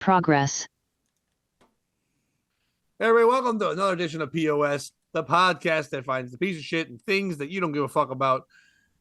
Progress. Hey, everybody, welcome to another edition of POS, the podcast that finds the piece of shit and things that you don't give a fuck about.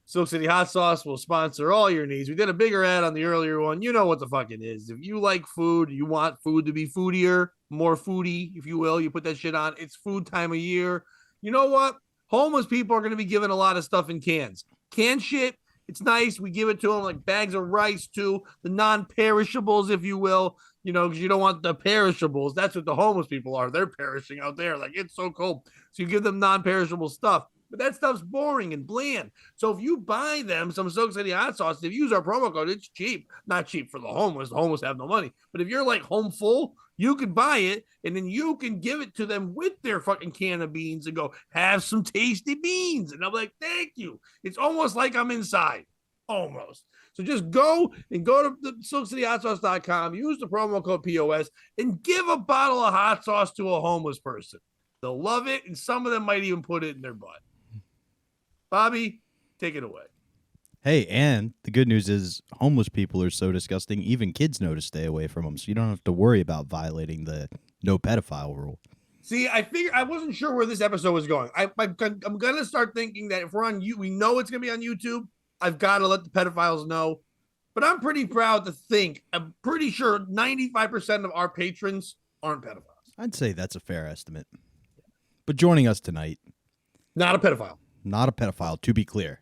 Silk City Hot Sauce will sponsor all your needs. We did a bigger ad on the earlier one. You know what the fuck it is. If you like food, you want food to be foodier, more foodie, if you will, you put that shit on. It's food time of year. You know what? Homeless people are going to be given a lot of stuff in cans. Canned shit, it's nice. We give it to them like bags of rice too, the non-perishables, if you will. You know, because you don't want the perishables. That's what the homeless people are. They're perishing out there. Like, it's so cold. So you give them non-perishable stuff. But that stuff's boring and bland. So if you buy them some Silk City hot sauce, if you use our promo code, it's cheap. Not cheap for the homeless. The homeless have no money. But if you're like home full, you could buy it and then you can give it to them with their fucking can of beans and go, have some tasty beans. And I'm like, thank you. It's almost like I'm inside. Almost. So just go to the SilkCityHotSauce.com, use the promo code POS, and give a bottle of hot sauce to a homeless person. They'll love it, and some of them might even put it in their butt. Bobby, take it away. Hey, and the good news is homeless people are so disgusting, even kids know to stay away from them, so you don't have to worry about violating the no pedophile rule. See, I wasn't sure where this episode was going. I'm going to start thinking that if we're on YouTube, we know it's going to be on YouTube. I've got to let the pedophiles know. But I'm pretty proud to think, I'm pretty sure 95% of our patrons aren't pedophiles. I'd say that's a fair estimate. But joining us tonight. Not a pedophile. Not a pedophile, to be clear.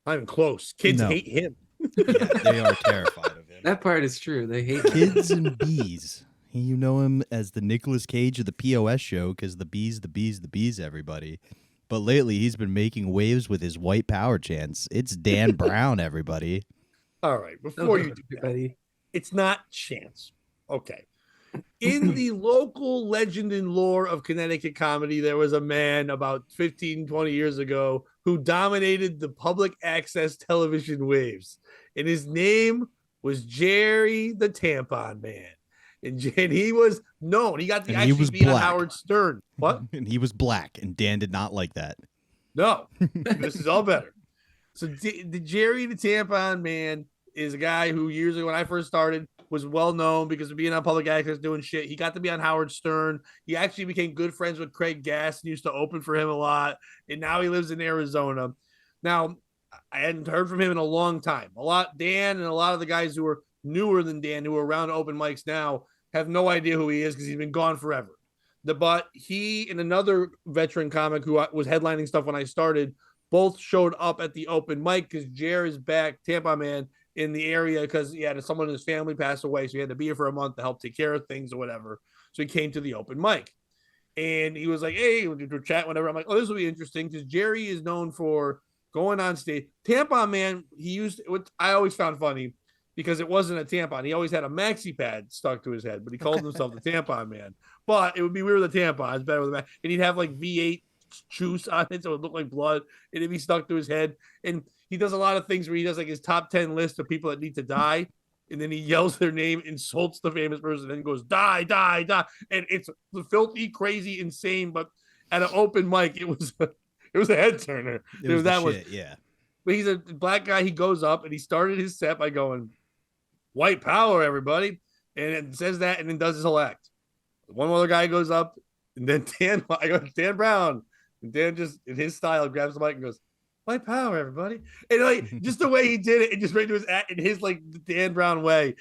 Not even close. Kids hate him. Yeah, they are terrified of him. That part is true. They hate kids and bees. You know him as the Nicolas Cage of the POS show because the bees, everybody. But lately, he's been making waves with his white power chants. It's Dan Brown, everybody. All right, before you do that, it's not chance. Okay. In the local legend and lore of Connecticut comedy, there was a man about 15, 20 years ago who dominated the public access television waves. And his name was Jerry the Tampon Man. And he was known. He got to actually be on Howard Stern. What? And he was black, and Dan did not like that. No, this is all better. So the Jerry the Tampon Man is a guy who years ago when I first started was well known because of being on public access doing shit. He got to be on Howard Stern. He actually became good friends with Craig Gass and used to open for him a lot. And now he lives in Arizona. Now, I hadn't heard from him in a long time. Dan and a lot of the guys who are newer than Dan, who are around open mics now, have no idea who he is because he's been gone forever. But he and another veteran comic who was headlining stuff when I started both showed up at the open mic because Jer is back, Tampa Man, in the area because he had someone in his family pass away. So he had to be here for a month to help take care of things or whatever. So he came to the open mic. And he was like, hey, we're chatting, whatever. I'm like, oh, this will be interesting because Jerry is known for going on stage. Tampon Man, he used what I always found funny because it wasn't a tampon. He always had a maxi pad stuck to his head, but he called himself the Tampon Man. But it would be weird with a tampon. It's better with a maxi. And he'd have like V8 juice on it, so it would look like blood. And it'd be stuck to his head. And he does a lot of things where he does like his top 10 list of people that need to die. And then he yells their name, insults the famous person, and then goes, die, die, die. And it's filthy, crazy, insane. But at an open mic, it was a head turner. It was that shit, yeah. But he's a black guy. He goes up and he started his set by going, white power, everybody. And it says that and then does his whole act. One other guy goes up and then Dan Brown. And Dan just, in his style, grabs the mic and goes, white power, everybody. And like, just the way he did it, just right to his act in his like Dan Brown way.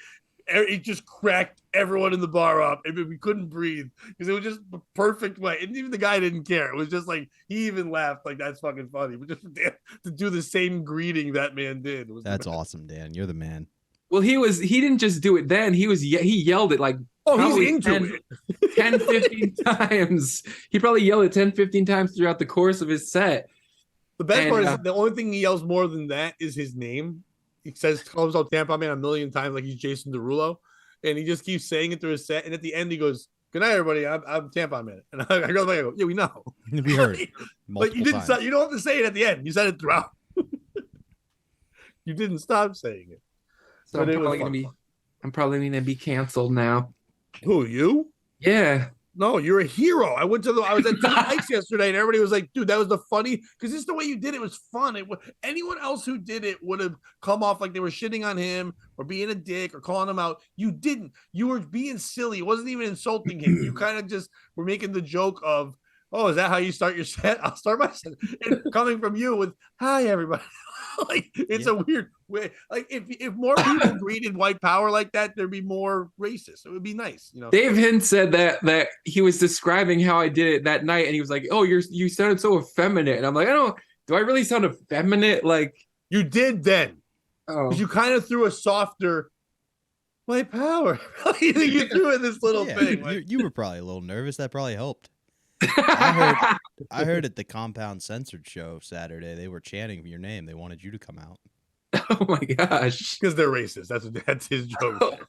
It just cracked everyone in the bar up. And we couldn't breathe because it was just the perfect way. And even the guy didn't care. It was just like, he even laughed like, that's fucking funny. But just for Dan to do the same greeting that man did. That's awesome, Dan. You're the man. Well, he didn't just do it then. He yelled it like, he's into 10, 15 times. He probably yelled it 10, 15 times throughout the course of his set. The best part is the only thing he yells more than that is his name. He calls himself Tampa Man a million times like he's Jason Derulo. And he just keeps saying it through his set. And at the end, he goes, good night, everybody. I'm Tampa Man. And I go, yeah, we know. We heard it. But you didn't stop. You don't have to say it at the end. You said it throughout. You didn't stop saying it. So I'm probably going to be canceled now. Who, you? Yeah. No, you're a hero. I was at two mics yesterday, and everybody was like, "Dude, that was the funny." Because just the way you did it was fun. Anyone else who did it would have come off like they were shitting on him or being a dick or calling him out. You didn't. You were being silly. It wasn't even insulting him. You kind of just were making the joke of, "Oh, is that how you start your set? I'll start my set." And coming from you with, "Hi, everybody." Like it's a weird way. Like if more people greeted white power like that, there'd be more racist. It would be nice, you know. Dave Hint said that he was describing how I did it that night, and he was like, "Oh, you sounded so effeminate," and I'm like, do I really sound effeminate? Like you did then. Oh, you kind of threw a softer white power. You threw in this little thing. You were probably a little nervous. That probably helped. I heard at the Compound Censored show Saturday they were chanting your name. They wanted you to come out. Oh my gosh! Because they're racist. That's his joke.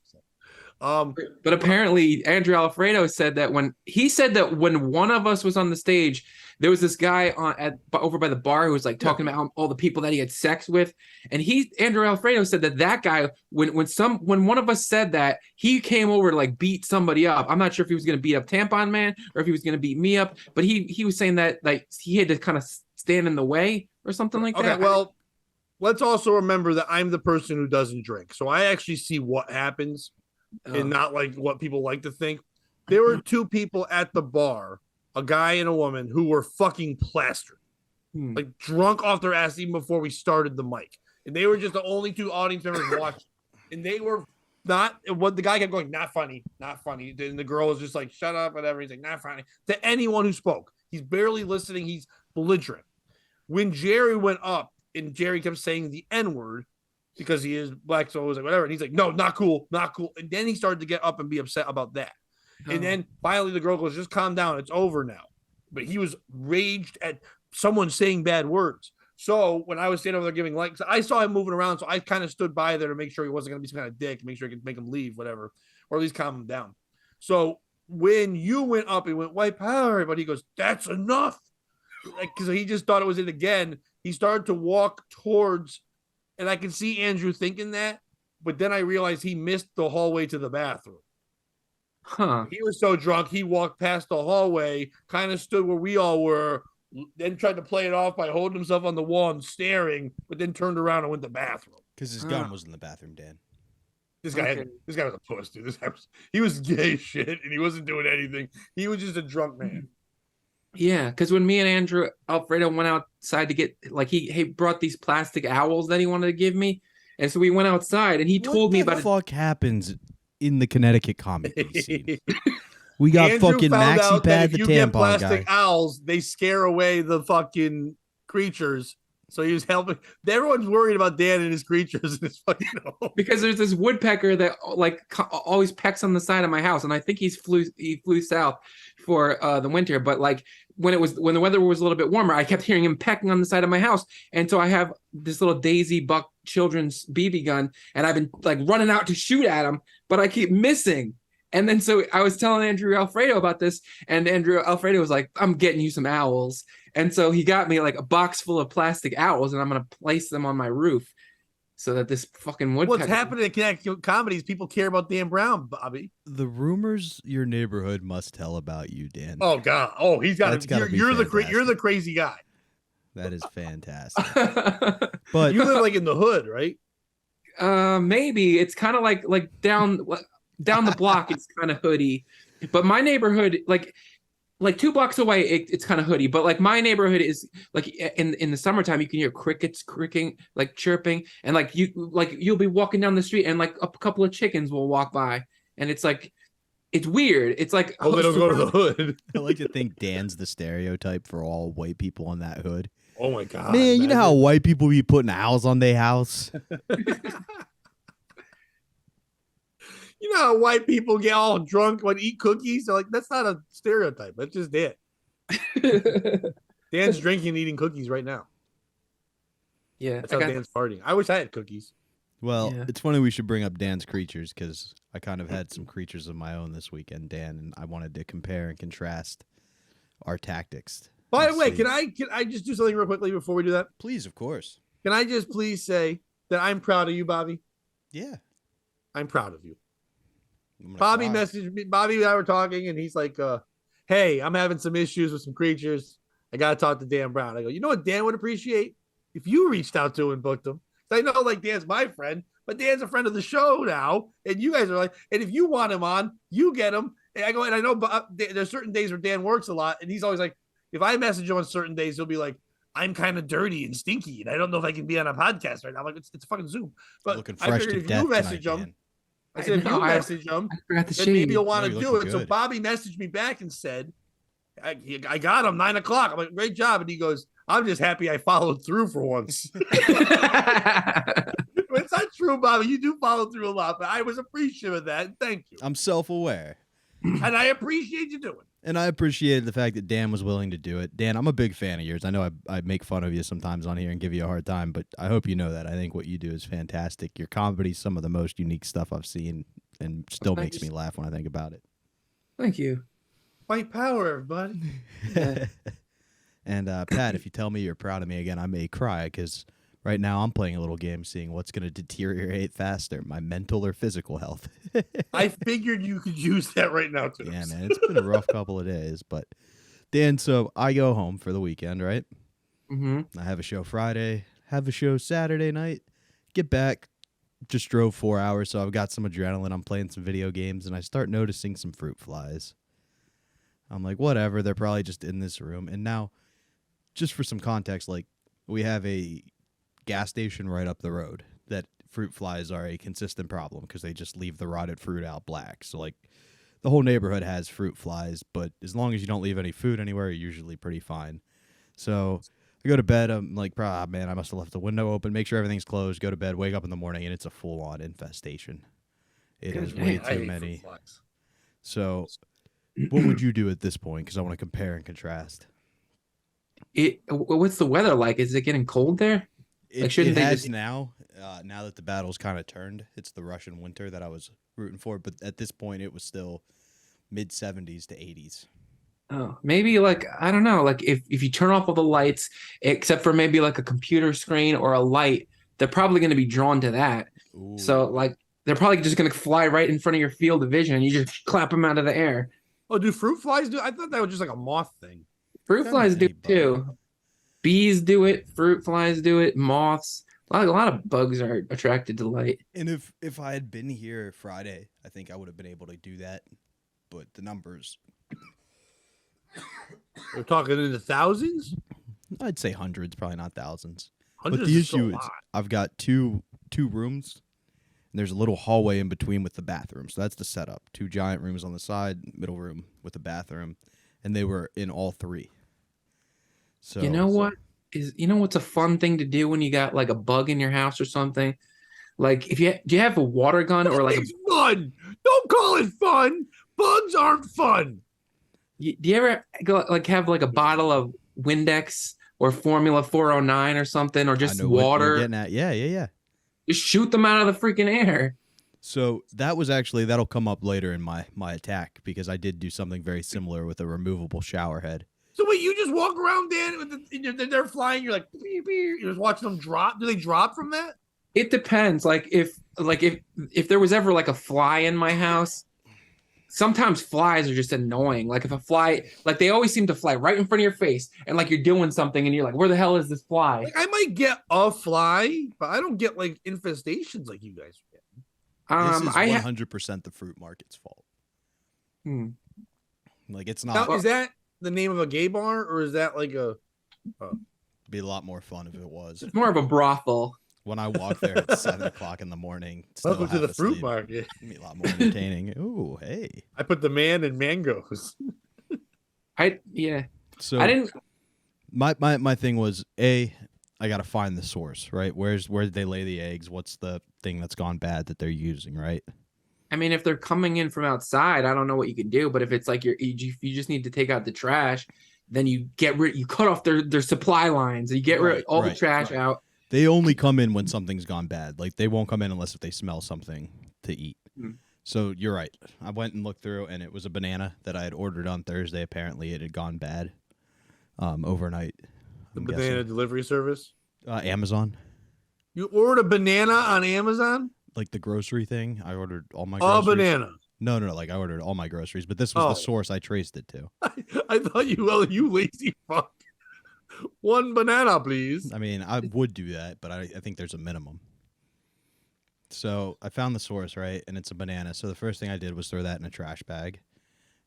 But apparently Andrew Alfredo said that when one of us was on the stage, there was this guy over by the bar who was like talking about all the people that he had sex with, and Andrew Alfredo said that guy when one of us said that, he came over to like beat somebody up. I'm not sure if he was going to beat up Tampon Man or if he was going to beat me up, but he was saying that like he had to kind of stand in the way or something like that. Okay, well, let's also remember that I'm the person who doesn't drink, so I actually see what happens. And not like what people like to think. There were two people at the bar, a guy and a woman, who were fucking plastered, like drunk off their ass even before we started the mic. And they were just the only two audience members watching. And they were not, what the guy kept going, not funny, not funny. And the girl was just like, shut up, whatever. He's like, not funny. To anyone who spoke, he's barely listening. He's belligerent. When Jerry went up and Jerry kept saying the N-word, because he is black, so it was like whatever. And he's like, no, not cool, not cool. And then he started to get up and be upset about that. And then finally the girl goes, just calm down, it's over now. But he was raged at someone saying bad words. So when I was standing over there giving likes, I saw him moving around, so I kind of stood by there to make sure he wasn't going to be some kind of dick, make sure I could make him leave, whatever, or at least calm him down. So when you went up and went white power, everybody goes, that's enough. Like, because he just thought it was it again. He started to walk towards. And I can see Andrew thinking that, but then I realized he missed the hallway to the bathroom. He was so drunk, he walked past the hallway, kind of stood where we all were, then tried to play it off by holding himself on the wall and staring, but then turned around and went to the bathroom. Because his gun was in the bathroom, Dan. This guy was a puss, dude. He was gay as shit, and he wasn't doing anything. He was just a drunk man. Yeah, because when me and Andrew Alfredo went outside to get, like, he brought these plastic owls that he wanted to give me, and so we went outside, and he told me about it. What the fuck happens in the Connecticut comedy scene? We got Andrew fucking found out Maxi Pad, the if you get tampon plastic guy. owls, they scare away the fucking creatures. So he was helping. Everyone's worried about Dan and his creatures in his fucking home. Because there's this woodpecker that like always pecks on the side of my house, and I think he flew south for the winter. But like when the weather was a little bit warmer, I kept hearing him pecking on the side of my house, and so I have this little Daisy Buck children's BB gun, and I've been like running out to shoot at him, but I keep missing. And then so I was telling Andrew Alfredo about this, and Andrew Alfredo was like, I'm getting you some owls. And so he got me like a box full of plastic owls, and I'm going to place them on my roof so that this fucking woodpecker... What's happening in Connecticut comedies, people care about Dan Brown, Bobby. The rumors your neighborhood must tell about you, Dan. Oh, God. Oh, he's got to... You're the crazy guy. That is fantastic. But you live like in the hood, right? Maybe. It's kind of like down the block, it's kind of hoodie. But my neighborhood, like 2 blocks away, it's kind of hoodie. But like my neighborhood is like in the summertime, you can hear crickets cricking, like chirping, and like you'll be walking down the street, and like a couple of chickens will walk by, and it's like it's weird. It's like they don't go to the hood. I like to think Dan's the stereotype for all white people in that hood. Oh my God, man! You know how white people be putting owls on their house. You know how white people get all drunk when eat cookies? They're like, that's not a stereotype. That's just it. Dan's drinking and eating cookies right now. Yeah. That's how Dan's farting. I wish I had cookies. Well, It's funny we should bring up Dan's creatures because I kind of had some creatures of my own this weekend, Dan, and I wanted to compare and contrast our tactics. By the way, can I just do something real quickly before we do that? Please, of course. Can I just please say that I'm proud of you, Bobby? Yeah. I'm proud of you. Bobby messaged me. Bobby and I were talking, and he's like, hey, I'm having some issues with some creatures. I got to talk to Dan Brown. I go, you know what Dan would appreciate? If you reached out to him and booked him. I know like Dan's my friend, but Dan's a friend of the show now. And you guys are like, and if you want him on, you get him. And I go, and I know there's certain days where Dan works a lot. And he's always like, if I message him on certain days, he'll be like, I'm kind of dirty and stinky. And I don't know if I can be on a podcast right now. I'm like, it's fucking Zoom. But Looking I fresh figured to if death you message tonight, him, Dan. I said, if you message him, I forgot the then shade. maybe you'll want No, to you're do looking it. So good. Bobby messaged me back and said, I got him 9 o'clock. I'm like, great job. And he goes, I'm just happy I followed through for once. It's not true, Bobby. You do follow through a lot, but I was appreciative of that. And thank you. I'm self-aware. And I appreciate you doing it. And I appreciated the fact that Dan was willing to do it. Dan, I'm a big fan of yours. I know I make fun of you sometimes on here and give you a hard time, but I hope you know that. I think what you do is fantastic. Your comedy's some of the most unique stuff I've seen and still makes me laugh when I think about it. Thank you. White power, everybody. Yeah. And Pat, if you tell me you're proud of me again, I may cry because right now I'm playing a little game seeing what's going to deteriorate faster, my mental or physical health. I figured you could use that right now, too. Yeah, man, it's been a rough couple of days. But, Dan, so I go home for the weekend, right? Mm-hmm. I have a show Friday, have a show Saturday night, get back, just drove 4 hours, so I've got some adrenaline. I'm playing some video games, and I start noticing some fruit flies. I'm like, whatever, they're probably just in this room. And now, just for some context, like, we have a gas station right up the road that fruit flies are a consistent problem because they just leave the rotted fruit out black. So, like, the whole neighborhood has fruit flies, but as long as you don't leave any food anywhere, you're usually pretty fine. So I go to bed. I'm like, man, I must have left the window open. Make sure everything's closed. Go to bed. Wake up in the morning, and it's a full-on infestation. It is way too many. So what would you do at this point? Because I want to compare and contrast. What's the weather like? Is it getting cold there? It shouldn't they has just- now that the battle's kind of turned. It's the Russian winter that I was rooting for, but at this point, it was still mid-70s to 80s. Oh, maybe like, I don't know, like if you turn off all the lights, except for maybe like a computer screen or a light, they're probably going to be drawn to that. Ooh. So like they're probably just going to fly right in front of your field of vision and you just clap them out of the air. Oh, do fruit flies do? I thought that was just like a moth thing. Fruit Kinda flies do any it too. Bees do it. Fruit flies do it. Moths. A lot of bugs are attracted to light. And if I had been here Friday, I think I would have been able to do that. But the numbers, We're talking in the thousands. I'd say hundreds, probably not thousands. Hundreds But the is still a issue is lot. I've got two rooms, and there's a little hallway in between with the bathroom. So that's the setup. 2 giant rooms on the side, middle room with the bathroom, and they were in all 3. So You know what's a fun thing to do when you got like a bug in your house or something? Like do you have a water gun or like It's fun. Don't call it fun. Bugs aren't fun. do you ever go, like have like a bottle of Windex or Formula 409 or something, or I just know what you're water? getting at. Yeah. Just shoot them out of the freaking air. So that'll come up later in my attack because I did do something very similar with a removable shower head. So wait, you just walk around, Dan, and they're flying. You're like, beep, beep. You're just watching them drop. Do they drop from that? It depends. Like if there was ever like a fly in my house, sometimes flies are just annoying. Like if a fly, like they always seem to fly right in front of your face, and like you're doing something, and you're like, "Where the hell is this fly?" Like I might get a fly, but I don't get like infestations like you guys get. This is I 100% the fruit market's fault. Hmm. Like it's Now, not. is that the name of a gay bar, or is that like a? Be a lot more fun if it was. It's more of a brothel. When I walk there at 7:00 in the morning. still Welcome to half the fruit asleep. market. It'd be a lot more entertaining. Ooh, hey. I put the man in mangoes. Yeah. So I didn't. my thing was I gotta find the source, right? where did they lay the eggs? What's the thing that's gone bad that they're using, right? I mean, if they're coming in from outside, I don't know what you can do. But if it's like you just need to take out the trash, then you cut off their supply lines. You get rid of all the trash out. They only come in when something's gone bad. Like they won't come in unless if they smell something to eat. So you're right. I went and looked through, and it was a banana that I had ordered on Thursday. Apparently, it had gone bad overnight. The I'm banana guessing. delivery service. Amazon, You ordered a banana on Amazon? like the grocery thing. I ordered all my A groceries. banana. No. Like I ordered all my groceries, but this was the Oh. source I traced it to. I thought you lazy fuck. One banana, please. I mean, I would do that, but I think there's a minimum. So I found the source, right? And it's a banana. So the first thing I did was throw that in a trash bag,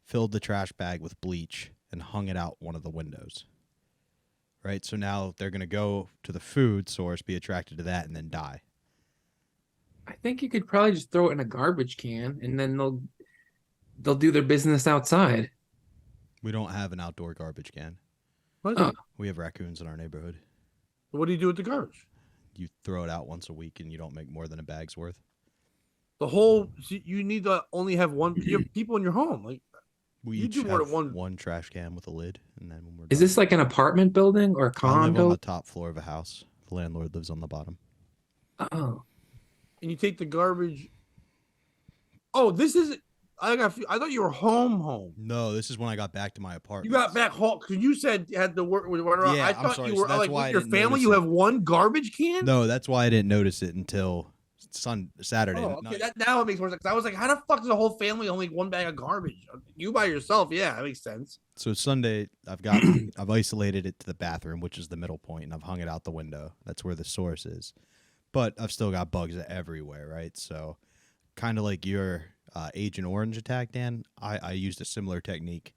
filled the trash bag with bleach, and hung it out one of the windows. Right? So now they're going to go to the food source, be attracted to that, and then die. I think you could probably just throw it in a garbage can, and then they'll do their business outside. We don't have an outdoor garbage can. What? We have raccoons in our neighborhood. What do you do with the garbage? You throw it out once a week, and you don't make more than a bag's worth. You need to only have one. You have people in your home. Like We You each do more have than one- one trash can with a lid, and then when we're Is done, this like an apartment building or a I live on condo? the top floor of a house. The landlord lives on the bottom. Oh, and you take the garbage. Oh, this is. I thought you were home. No, this is when I got back to my apartment. You got back home because you said you had to work with whatever. Yeah, I I'm thought sorry. you So were that's like why with I your didn't family. notice You it. have one garbage can. No, that's why I didn't notice it until Saturday. Oh, okay. night. Now it makes more sense. I was like, how the fuck does a whole family only one bag of garbage? You by yourself? Yeah, that makes sense. So Sunday, I've isolated it to the bathroom, which is the middle point, and I've hung it out the window. That's where the source is. But I've still got bugs everywhere, right? So kind of like your Agent Orange attack, Dan, I used a similar technique,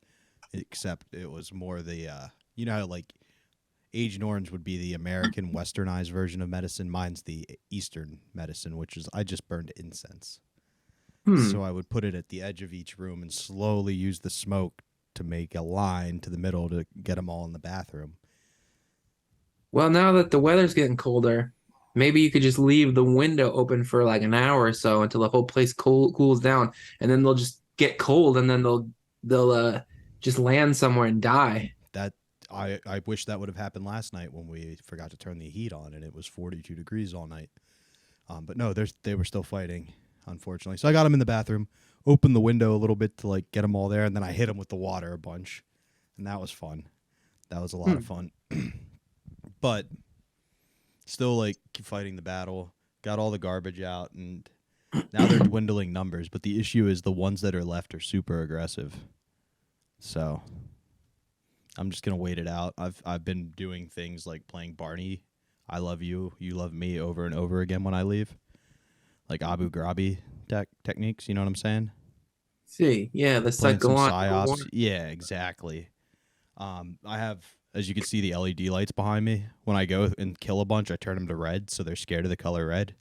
except it was more the, you know how like Agent Orange would be the American westernized version of medicine. Mine's the Eastern medicine, which is I just burned incense. So I would put it at the edge of each room and slowly use the smoke to make a line to the middle to get them all in the bathroom. well, now that the weather's getting colder, maybe you could just leave the window open for like an hour or so until the whole place cools down, and then they'll just get cold, and then they'll just land somewhere and die. That I wish that would have happened last night when we forgot to turn the heat on and it was 42 degrees all night. But no, they were still fighting, unfortunately. So I got them in the bathroom, opened the window a little bit to like get them all there, and then I hit them with the water a bunch, and that was fun. That was a lot of fun. But still like fighting the battle, got all the garbage out, and now they're dwindling numbers. But the issue is the ones that are left are super aggressive. So I'm just gonna wait it out. I've been doing things like playing Barney, I love you, you love me over and over again when I leave, like Abu Ghrabi techniques. You know what I'm saying? See, yeah, the Playing some psychological war. psyops. Yeah, exactly. I have, as you can see, the LED lights behind me. When I go and kill a bunch, I turn them to red, so they're scared of the color red.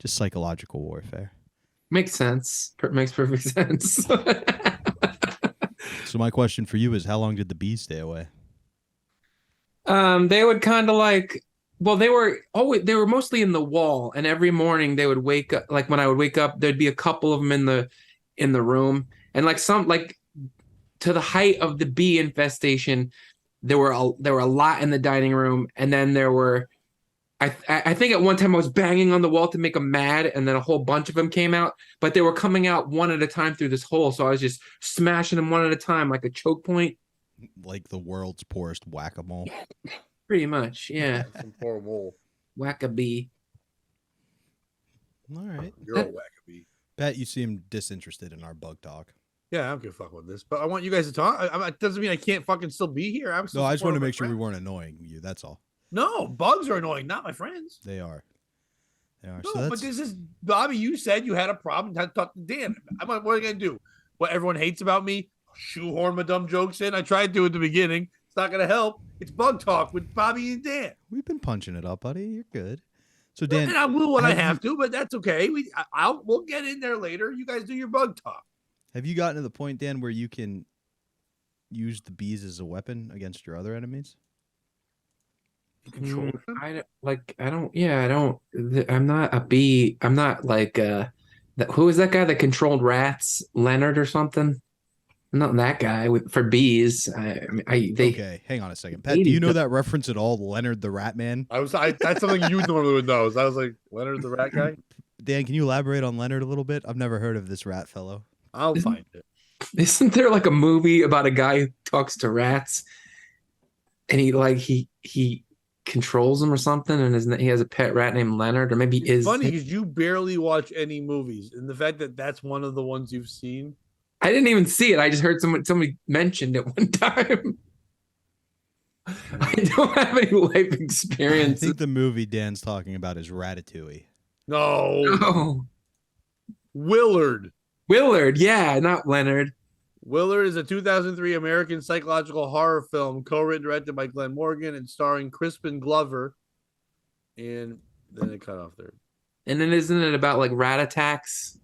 Just psychological warfare. Makes sense. Makes perfect sense. So my question for you is, how long did the bees stay away? They would kind of like, well, they were mostly in the wall, and every morning they would wake up. Like when I would wake up, there'd be a couple of them in the room, and like to the height of the bee infestation, there were a lot in the dining room, and then there were. I think at one time I was banging on the wall to make them mad, and then a whole bunch of them came out, but they were coming out one at a time through this hole, so I was just smashing them one at a time like a choke point. Like the world's poorest whack-a-mole. Pretty much, yeah. Some poor mole. Whack a bee. All right. You're a wackabee. Pat, you seem disinterested in our bug talk. Yeah, I don't give a fuck with this, but I want you guys to talk. It doesn't mean I can't fucking still be here. I'm still No, I just wanted to supporting make sure my we friends. weren't annoying you. That's all. No, bugs are annoying, not my friends. They are. They are. No, So but that's, this is Bobby. You said you had a problem. Had to talk to Dan. What are you gonna do? What everyone hates about me? Shoehorn my dumb jokes in. I tried to at the beginning. It's not gonna help. It's bug talk with Bobby and Dan. we've been punching it up, buddy. You're good. So Dan, And I will when I have you- have to, but that's okay. We'll get in there later. You guys do your bug talk. have you gotten to the point, Dan, where you can use the bees as a weapon against your other enemies? You control them? I'm not a bee. I'm not like who is that guy that controlled rats? Leonard or something? I'm not that guy for bees. Okay, hang on a second. Pat, do you know that reference at all? Leonard the Rat Man? That's something you normally would know. So I was like, Leonard the rat guy. Dan, can you elaborate on Leonard a little bit? I've never heard of this rat fellow. I'll find it. Isn't there like a movie about a guy who talks to rats, and he controls them or something, and he has a pet rat named Leonard, or maybe It's funny because you barely watch any movies, and the fact that that's one of the ones you've seen I didn't even see it. I just heard somebody mentioned it one time. I don't have any life I experience. think the movie Dan's talking about is Ratatouille. No. Oh, Willard. Willard. Yeah, not Leonard. Willard is a 2003 American psychological horror film co-written, directed by Glenn Morgan, and starring Crispin Glover. And then it cut off there. And then isn't it about like rat attacks?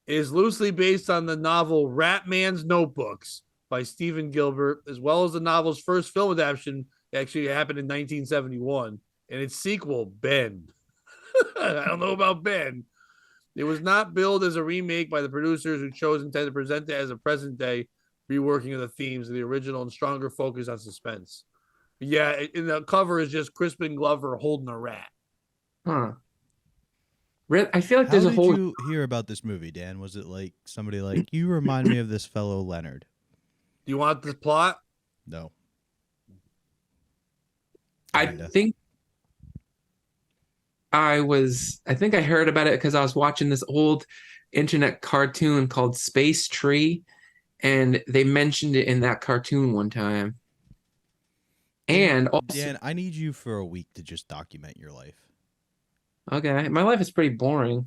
It is loosely based on the novel Rat Man's Notebooks by Stephen Gilbert, as well as the novel's first film adaptation that actually happened in 1971, and its sequel, Ben. I don't know about Ben. It was not billed as a remake by the producers, who chose instead to present it as a present-day reworking of the themes of the original and stronger focus on suspense. But yeah, in the cover is just Crispin Glover holding a rat. Huh. I feel like How there's a did whole. you hear about this movie, Dan? Was it like somebody like, you remind me of this fellow Leonard? Do you want the plot? No. I Kinda. think I heard about it because I was watching this old internet cartoon called Space Tree, and they mentioned it in that cartoon one time. And also, Dan, I need you for a week to just document your life. okay, my life is pretty boring.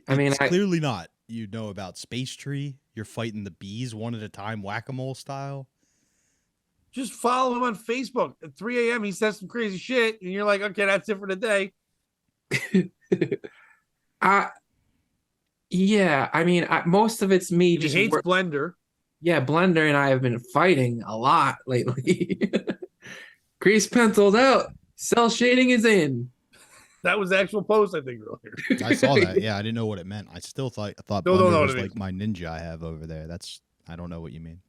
I mean, It's clearly not. You know about Space Tree. You're fighting the bees one at a time, whack-a-mole style. Just follow him on Facebook. At 3 a.m., he says some crazy shit, and you're like, okay, that's it for the day. Yeah, I mean, most of it's me He just hates Blender. Yeah, Blender and I have been fighting a lot lately. Grease pencils out. Cell shading is in. That was the actual post, I think, earlier. I saw that. Yeah, I didn't know what it meant. I thought Don't Blender know what was it like means. my ninja I have over there. I don't know what you mean.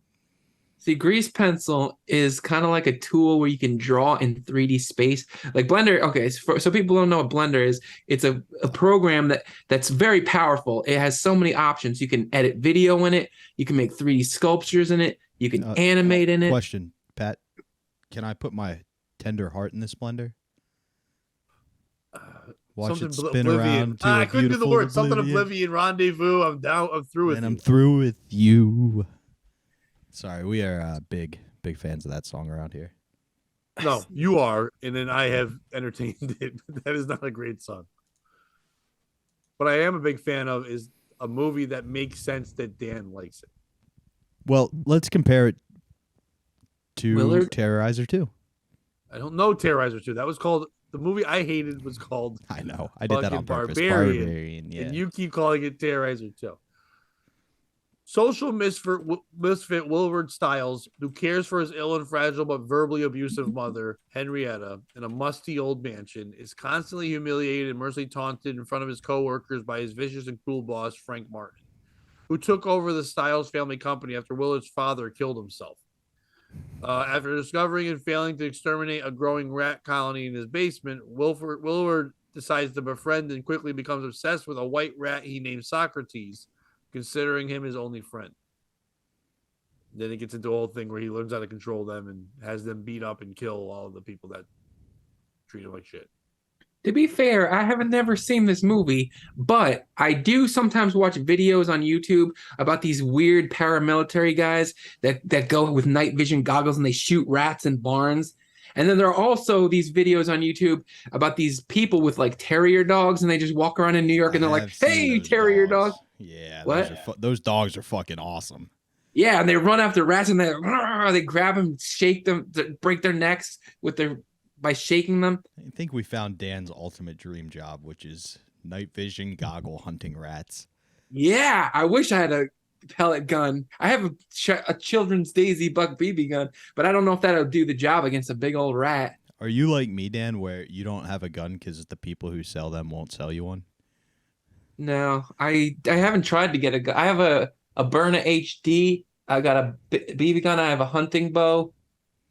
See, Grease Pencil is kind of like a tool where you can draw in 3D space. Like Blender, okay, so people don't know what Blender is. It's a program that's very powerful. It has so many options. You can edit video in it. You can make 3D sculptures in it. You can animate in it. Question, Pat. Can I put my tender heart in this blender? Watch it spin around to I a couldn't do the beautiful word. Something oblivion. Oblivion, Rendezvous. I'm down. I'm through with And you. I'm through with you. Sorry, we are big fans of that song around here. No, you are, and then I have entertained it. That is not a great song. What I am a big fan of is a movie that makes sense that Dan likes it. Well, let's compare it to Willard? Terrorizer 2. I don't know Terrorizer 2. That was called, the movie I hated was called I know. I did that on fucking purpose. Barbarian. Yeah. And you keep calling it Terrorizer 2. Social misfit Willard Stiles, who cares for his ill and fragile but verbally abusive mother, Henrietta, in a musty old mansion, is constantly humiliated and mercilessly taunted in front of his co-workers by his vicious and cruel boss, Frank Martin, who took over the Stiles family company after Willard's father killed himself. After discovering and failing to exterminate a growing rat colony in his basement, Willard decides to befriend and quickly becomes obsessed with a white rat he named Socrates, considering him his only friend. Then it gets into a whole thing where he learns how to control them and has them beat up and kill all the people that treat him like shit. To be fair, I haven't never seen this movie, but I do sometimes watch videos on YouTube about these weird paramilitary guys that go with night vision goggles and they shoot rats in barns. And then there are also these videos on YouTube about these people with like terrier dogs and they just walk around in New York and they're like, hey, terrier dog. Yeah, What? those dogs are fucking awesome. Yeah, and they run after rats and they grab them, shake them, break their necks by shaking them. I think we found Dan's ultimate dream job, which is night vision goggle hunting rats. Yeah, I wish I had a pellet gun. I have a children's Daisy Buck BB gun, but I don't know if that'll do the job against a big old rat. Are you like me, Dan, where you don't have a gun because the people who sell them won't sell you one? No, I haven't tried to get a gun. I have a Burner HD. I got a BB gun. I have a hunting bow,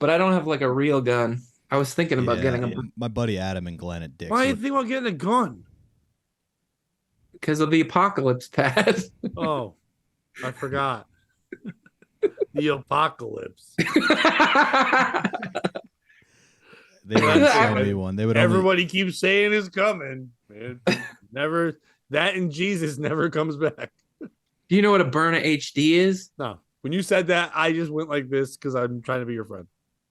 but I don't have like a real gun. I was thinking about getting a my buddy Adam and Glenn at Dick's. Why do you think about getting a gun? because of the apocalypse, Pat. Oh, I forgot. The apocalypse. They wouldn't sell me one. They would only, Everybody keeps saying it's coming. Man. Never, that and Jesus never comes back. Do you know what a Burna HD is? No. When you said that, I just went like this because I'm trying to be your friend.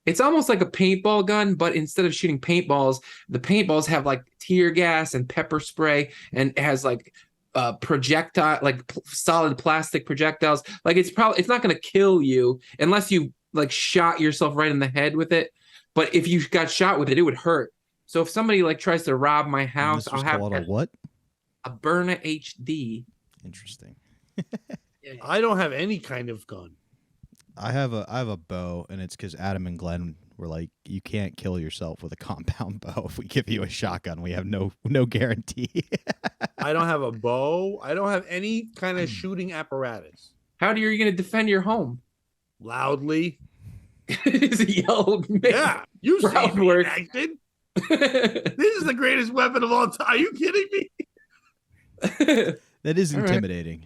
It's almost like a paintball gun, but instead of shooting paintballs, the paintballs have like tear gas and pepper spray, and it has like projectile, like solid plastic projectiles. Like it's not going to kill you unless you like shot yourself right in the head with it. But if you got shot with it, it would hurt. So if somebody like tries to rob my house, I'll have called a what? A Burna HD. Interesting. I don't have any kind of gun. I have a bow, and it's because Adam and Glenn were like, you can't kill yourself with a compound bow. If we give you a shotgun, we have no guarantee. I don't have a bow. I don't have any kind of shooting apparatus. How are you going to defend your home? Loudly. Is he yelled? Yeah, you Proud see me work. in action. This is the greatest weapon of all time. Are you kidding me? That is All right. intimidating.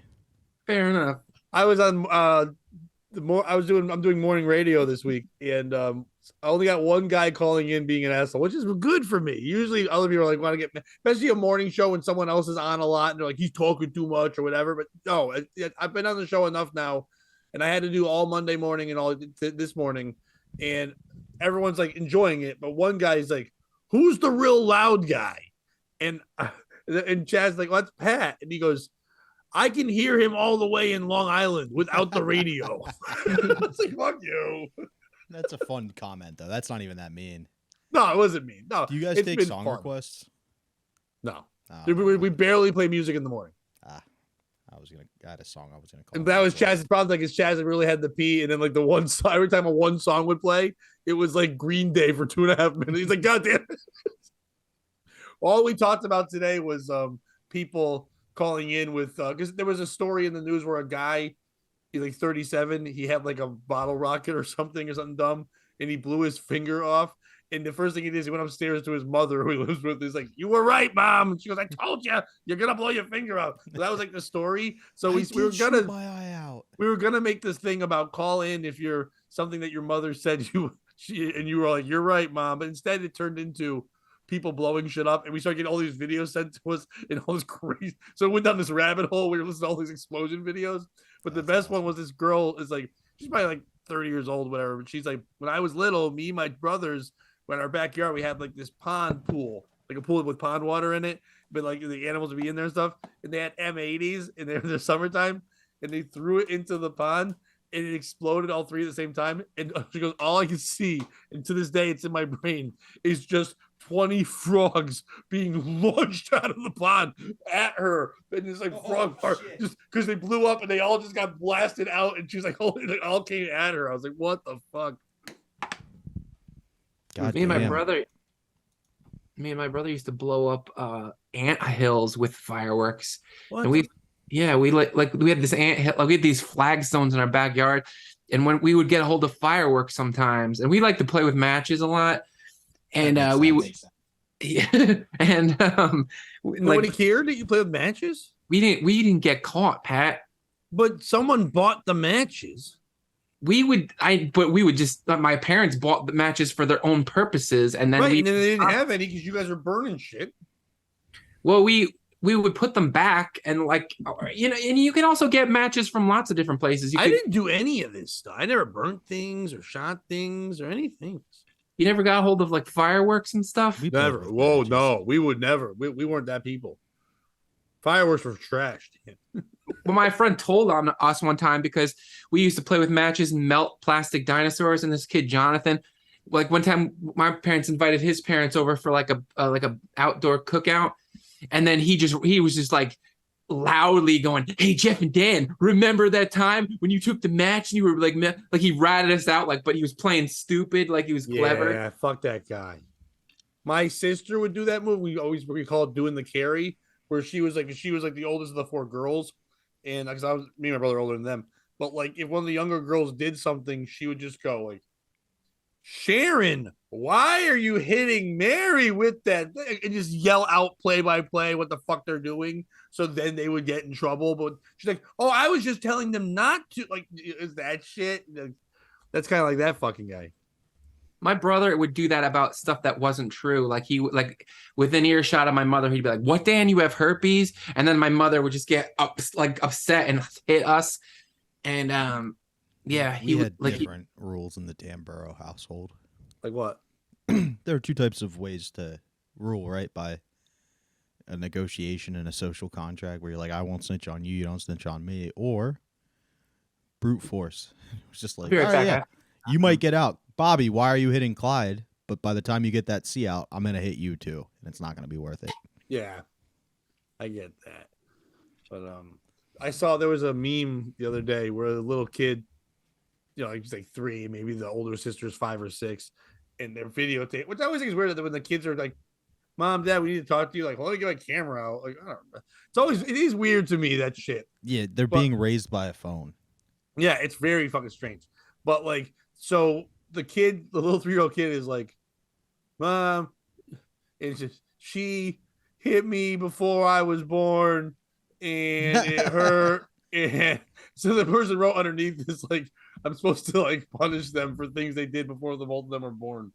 Fair enough. I was on I'm doing morning radio this week, and I only got one guy calling in being an asshole, which is good for me. Usually other people are like want to get, especially a morning show when someone else is on a lot and they're like he's talking too much or whatever. But no, I've been on the show enough now, and I had to do all Monday morning and all this morning, and everyone's like enjoying it, but one guy's like, "Who's the real loud guy?" And Chad's like, "Well, that's Pat," and he goes, I can hear him all the way in Long Island without the radio. I was like, fuck you. That's a fun comment, though. That's not even that mean. No, it wasn't mean. No. Do you guys take song requests? No. Oh, we barely play music in the morning. I had a song I was gonna call. And that was Chaz's problem. Like, Chaz really had the pee, and then like the one song, every time one song would play, it was like Green Day for 2.5 minutes. He's like, God damn it. All we talked about today was people calling in with because there was a story in the news where a guy, he's like 37, he had like a bottle rocket or something dumb, and he blew his finger off. And the first thing he did is he went upstairs to his mother, who he lives with. He's like, "You were right, Mom." And she goes, "I told you, you're gonna blow your finger out." So that was like the story. So we were gonna my eye out. We were gonna make this thing about call in if you're something that your mother said and you were like, "You're right, Mom." But instead, it turned into people blowing shit up, and we started getting all these videos sent to us and all this crazy. So it went down this rabbit hole. We were listening to all these explosion videos. But the best one was this girl is like, she's probably like 30 years old, whatever. But she's like, when I was little, me and my brothers, in our backyard, we had like this pond pool, like a pool with pond water in it. But like the animals would be in there and stuff. And they had M80s in the summertime, and they threw it into the pond. And it exploded all three at the same time. And she goes, all I can see, and to this day, it's in my brain, is just 20 frogs being launched out of the pond at her. And it's like frog part, just because they blew up and they all just got blasted out. And she's like, oh, it all came at her. I was like, what the fuck? God me and my damn. brother used to blow up ant hills with fireworks. What? And we had this ant hill, like we had these flagstones in our backyard, and when we would get a hold of fireworks sometimes, and we like to play with matches a lot, and we would, and Nobody cared that you played with matches? we didn't get caught, Pat. But someone bought the matches. My parents bought the matches for their own purposes, and then and then they didn't have any because you guys were burning shit. Well, we would put them back, and like, you know, and you can also get matches from lots of different places. I didn't do any of this stuff. I never burnt things or shot things or anything. You never got a hold of like fireworks and stuff? Never. Whoa, no, we would never. We weren't that people. Fireworks were trashed. Well, my friend told on us one time because we used to play with matches and melt plastic dinosaurs, and this kid Jonathan, like one time, my parents invited his parents over for like a outdoor cookout, and then he was just like loudly going, "Hey, Jeff and Dan, remember that time when you took the match and you were like he ratted us out, like, but he was playing stupid, like he was clever." Yeah, fuck that guy. My sister would do that move. We call it doing the carry, where she was like the oldest of the four girls, and because me and my brother older than them, but like if one of the younger girls did something, she would just go like, "Sharon, why are you hitting Mary with that?" And just yell out play by play what the fuck they're doing. So then they would get in trouble. But she's like, "Oh, I was just telling them not to." Like, is that shit? That's kind of like that fucking guy. My brother would do that about stuff that wasn't true. Like like within earshot of my mother, he'd be like, "What, Dan? You have herpes?" And then my mother would just get upset and hit us. And yeah, We he would had like different rules in the Tamburo household. Like what? There are two types of ways to rule, right? By a negotiation and a social contract where you're like, I won't snitch on you, you don't snitch on me, or brute force. It's just like, be right all right, back. yeah, you might get out. Bobby, why are you hitting Clyde? But by the time you get that C out, I'm going to hit you too. And it's not going to be worth it. Yeah, I get that. But I saw there was a meme the other day where a little kid, he's like 3, maybe the older sister's 5 or 6, and their videotape, which I always think is weird that when the kids are like, Mom, Dad, we need to talk to you. Like, hold on, get my camera out. Like, I don't know. It is weird to me, that shit. Yeah, they're being raised by a phone. Yeah, it's very fucking strange. But like, so the little 3-year-old kid is like, Mom, it's just, she hit me before I was born and it hurt. And so the person wrote underneath this, like, I'm supposed to like punish them for things they did before both of them were born.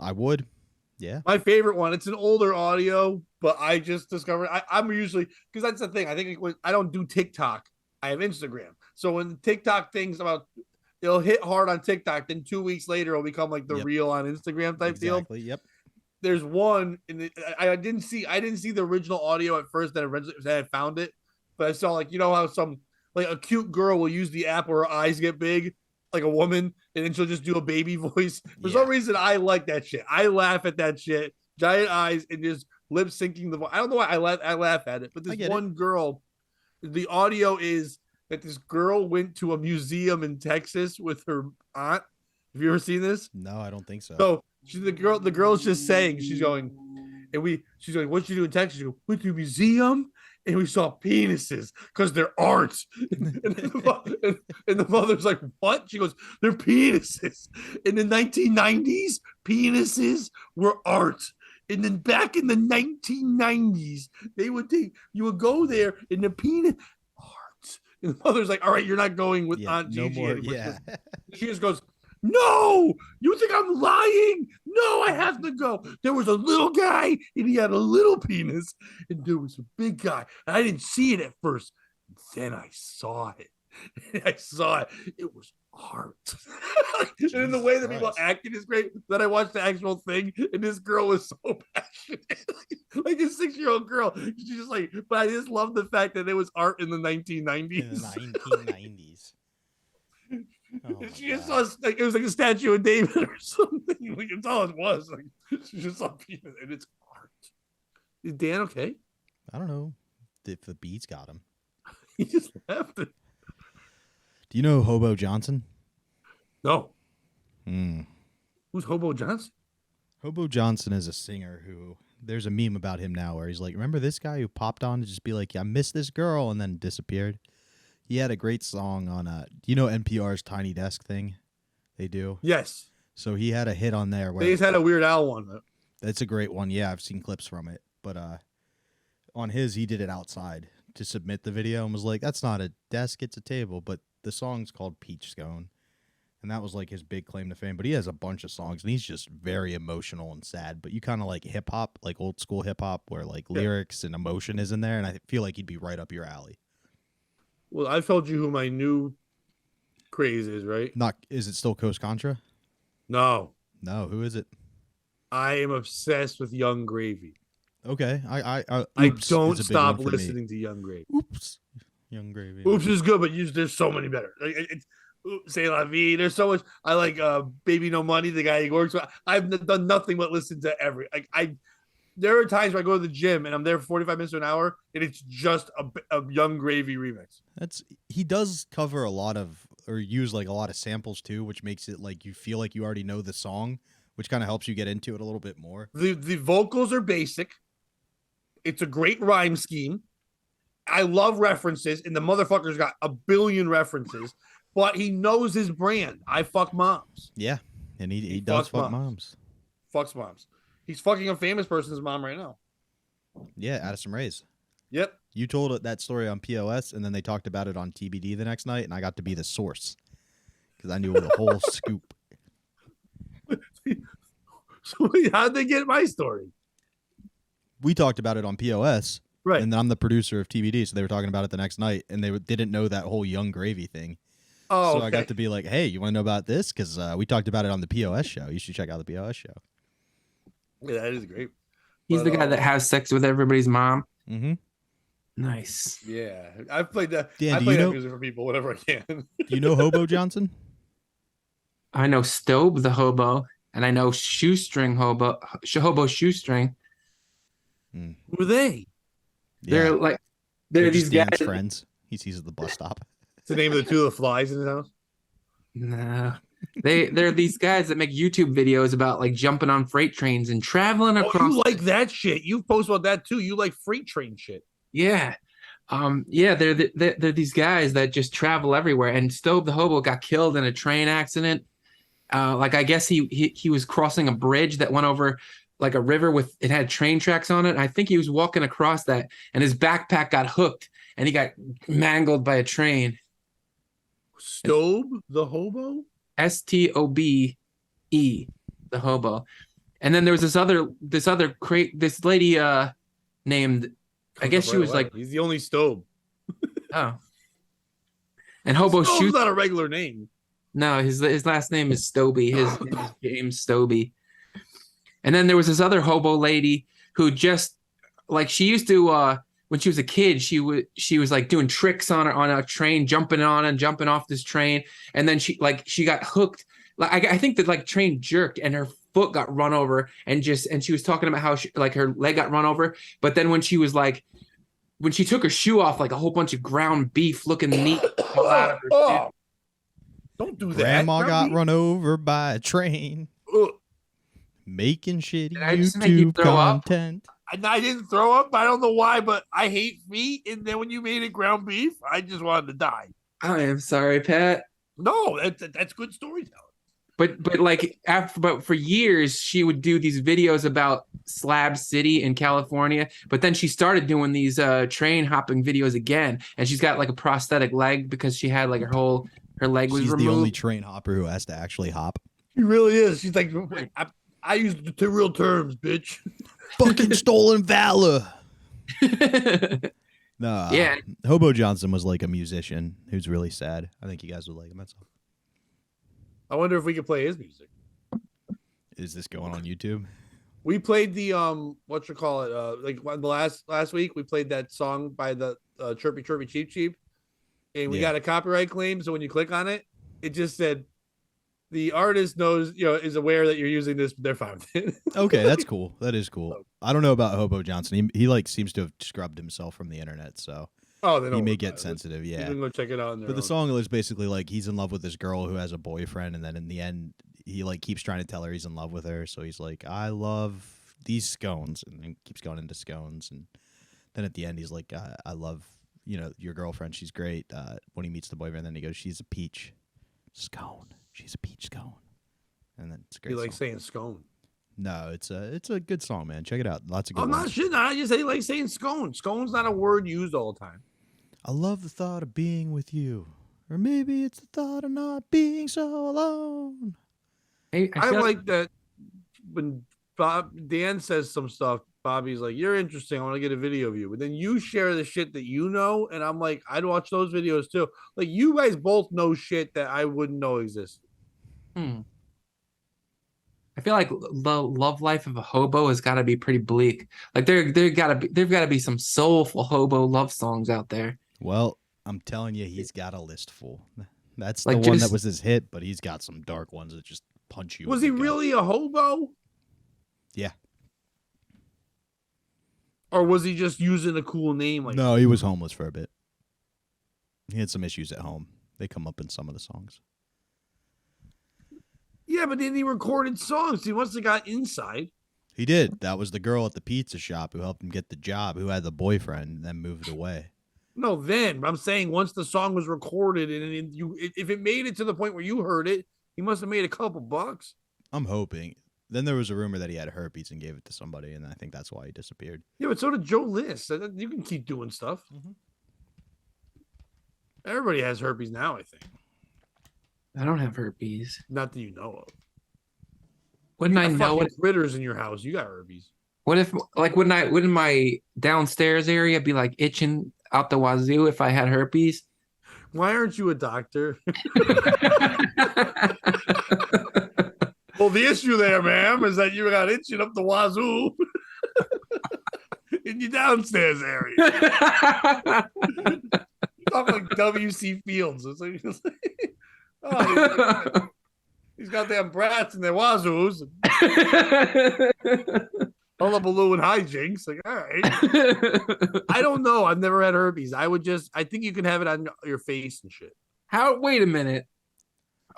I would. Yeah. My favorite one, it's an older audio, but I just discovered I'm usually, because that's the thing. I think I don't do TikTok. I have Instagram. So when TikTok things it'll hit hard on TikTok, then 2 weeks later it'll become like the reel on Instagram type deal. Exactly. Yep. There's one, and I didn't see the original audio at first. That eventually I found it, but I saw like how some like a cute girl will use the app where her eyes get big, like a woman, and then she'll just do a baby voice. For some reason, I like that shit. I laugh at that shit. Giant eyes and just lip syncing the voice. I don't know why I laugh at it, but this one girl, the audio is that this girl went to a museum in Texas with her aunt. Have you ever seen this? No, I don't think so. So the girl's just saying, she's going, what'd you do in Texas? She goes, went to a museum and we saw penises because they're art. And the mother's like, what? She goes, they're penises. In the 1990s, penises were art. And then back in the 1990s, you would go there and the penis art. And the mother's like, all right, you're not going with Aunt Gigi. No more, yeah. She just goes, no, you think I'm lying? No, I have to go. There was a little guy and he had a little penis, and there was a big guy. And I didn't see it at first. Then I saw it. It was art. And the way that people acted is great. Then I watched the actual thing, and this girl was so passionate. Like a 6-year-old girl. She's just like, but I just love the fact that it was art in the 1990s. In the 1990s. Oh she just saw it was like a statue of David or something. Like it's all it was. Like she just saw penis, and it's art. Is Dan okay? I don't know if the beats got him. He just left it. Do you know Hobo Johnson? No. Hmm. Who's Hobo Johnson? Hobo Johnson is a singer who there's a meme about him now where he's like, remember this guy who popped on to just be like, I miss this girl, and then disappeared? He had a great song on, NPR's Tiny Desk thing they do? Yes. So he had a hit on there. Where they just had a Weird Al one. That's a great one. Yeah, I've seen clips from it. But on his, he did it outside to submit the video and was like, that's not a desk, it's a table. But the song's called Peach Scone. And that was like his big claim to fame. But he has a bunch of songs, and he's just very emotional and sad. But you kind of like hip hop, like old school hip hop, where like lyrics and emotion is in there. And I feel like he'd be right up your alley. Well, I've told you who my new craze is, right? Is it still Coast Contra? No. No, who is it? I am obsessed with Young Gravy. Okay. I don't stop listening to Young Gravy. Oops. Young Gravy. Oops is good, but there's so many better. It's C'est La Vie. There's so much. I like Baby No Money, the guy he works with. I've done nothing but listen to there are times where I go to the gym and I'm there for 45 minutes to an hour, and it's just a Young Gravy remix. He does cover a lot of, or use like a lot of samples too, which makes it like you feel like you already know the song, which kind of helps you get into it a little bit more. The vocals are basic. It's a great rhyme scheme. I love references, and the motherfucker's got a billion references, but he knows his brand. I fuck moms. Yeah, and he does fuck moms. Fucks moms. He's fucking a famous person's mom right now. Yeah, Addison Rae's. Yep. You told that story on POS, and then they talked about it on TBD the next night, and I got to be the source. because I knew the whole scoop. So how'd they get my story? We talked about it on POS, Right. and I'm the producer of TBD, so they were talking about it the next night, and they didn't know that whole Young Gravy thing. Oh, so okay. I got to be like, hey, you want to know about this? Because we talked about it on the POS show. You should check out the POS show. Yeah, that is great. He's the guy that has sex with everybody's mom. Mm-hmm. Nice. Yeah, I've played that. Dan, I do play you that know- music for people whenever I can. Do you know Hobo Johnson? I know Stobe the hobo, and I know Shoestring hobo Shoestring. Who are they? They're like they're just these guys. Dan's friends. He sees at the bus stop. It's the name of the two of the flies in his house. Nah. They're these guys that make YouTube videos about like jumping on freight trains and traveling Oh, across. you like that shit? You post about that too. You like freight train shit. Yeah. Yeah, they're these guys that just travel everywhere. And Stobe the hobo got killed in a train accident. Like I guess he was crossing a bridge that went over like a river with it had train tracks on it. And I think he was walking across that, and his backpack got hooked, and he got mangled by a train. Stobe the hobo. Stobe, the hobo. And then there was this lady named, I guess she was like, he's the only Stobe. oh. And hobo Stobe's shoot. not a regular name. No, his last name is Stobe. His name is James Stobe. And then there was this other hobo lady who just like she used to when she was a kid, she was like doing tricks on a train, jumping on and jumping off this train, and then she got hooked. Like I think the like train jerked and her foot got run over, and she was talking about how her leg got run over, but then when she took her shoe off, like a whole bunch of ground beef looking meat fell out of her shoe. Don't do that. Grandma got run over by a train. Making shitty Did I just make you YouTube throw up? content. I didn't throw up. I don't know why, but I hate feet. And then when you made it ground beef, I just wanted to die. I am sorry, Pat. No, that's good storytelling. But for years she would do these videos about Slab City in California. But then she started doing these train hopping videos again, and she's got like a prosthetic leg because she had like her leg was She's removed. the only train hopper who has to actually hop. She really is. She's like, I use the two real terms, bitch. Fucking stolen valor. No, Yeah. Hobo Johnson was like a musician who's really sad. I think you guys would like him. That's all. I wonder if we could play his music. Is this going on YouTube? We played the like the last week we played that song by the Chirpy Chirpy Cheep Cheep, and we got a copyright claim. So when you click on it, it just said the artist knows, is aware that you're using this, but they're fine with it. Okay, that's cool. That is cool. I don't know about Hobo Johnson. He like seems to have scrubbed himself from the internet, so he may get sensitive. You Yeah, can go check it out. but the song is basically like he's in love with this girl who has a boyfriend, and then in the end, he like keeps trying to tell her he's in love with her. So he's like, "I love these scones," and then keeps going into scones, and then at the end, he's like, "I love your girlfriend. She's great." When he meets the boyfriend, then he goes, "She's a peach scone. She's a peach scone," and then it's a great. You like song. saying scone? No, it's a good song, man. Check it out. Lots of good I'm ones. not shitting. I just say like saying scone. Scone's not a word used all the time. I love the thought of being with you. Or maybe it's the thought of not being so alone. I like that when Dan says some stuff, Bobby's like, "You're interesting. I want to get a video of you." But then you share the shit that you know, and I'm like, I'd watch those videos too. Like you guys both know shit that I wouldn't know existed. I feel like the love life of a hobo has got to be pretty bleak. Like there've got to be some soulful hobo love songs out there. Well, I'm telling you, he's got a list full. That's Like the one that just- was his hit, but he's got some dark ones that just punch you. Was in he the gut. really a hobo? Yeah. Or was he just using a cool name? Like No, he was homeless for a bit. He had some issues at home. They come up in some of the songs. yeah, but then he recorded songs. He must have got inside. He did. That was the girl at the pizza shop who helped him get the job, who had the boyfriend and then moved away. No, then I'm saying once the song was recorded and if it made it to the point where you heard it, he must have made a couple bucks. I'm hoping. Then there was a rumor that he had herpes and gave it to somebody, and I think that's why he disappeared. Yeah, but so did Joe List. You can keep doing stuff. Mhm. Everybody has herpes now, I think. I don't have herpes. Not that you know of. Wouldn't You I got know fucking it? critters in your house. You got herpes. What if, like, wouldn't my downstairs area be like itching out the wazoo if I had herpes? Why aren't you a doctor? Well, the issue there, ma'am, is that you got itching up the wazoo in your downstairs area. Talk like W.C. Fields. It's like, oh, these goddamn brats and their wazoos. Hullabaloo and hijinks. Like, all right. I don't know. I've never had herpes. I think you can have it on your face and shit. Wait a minute.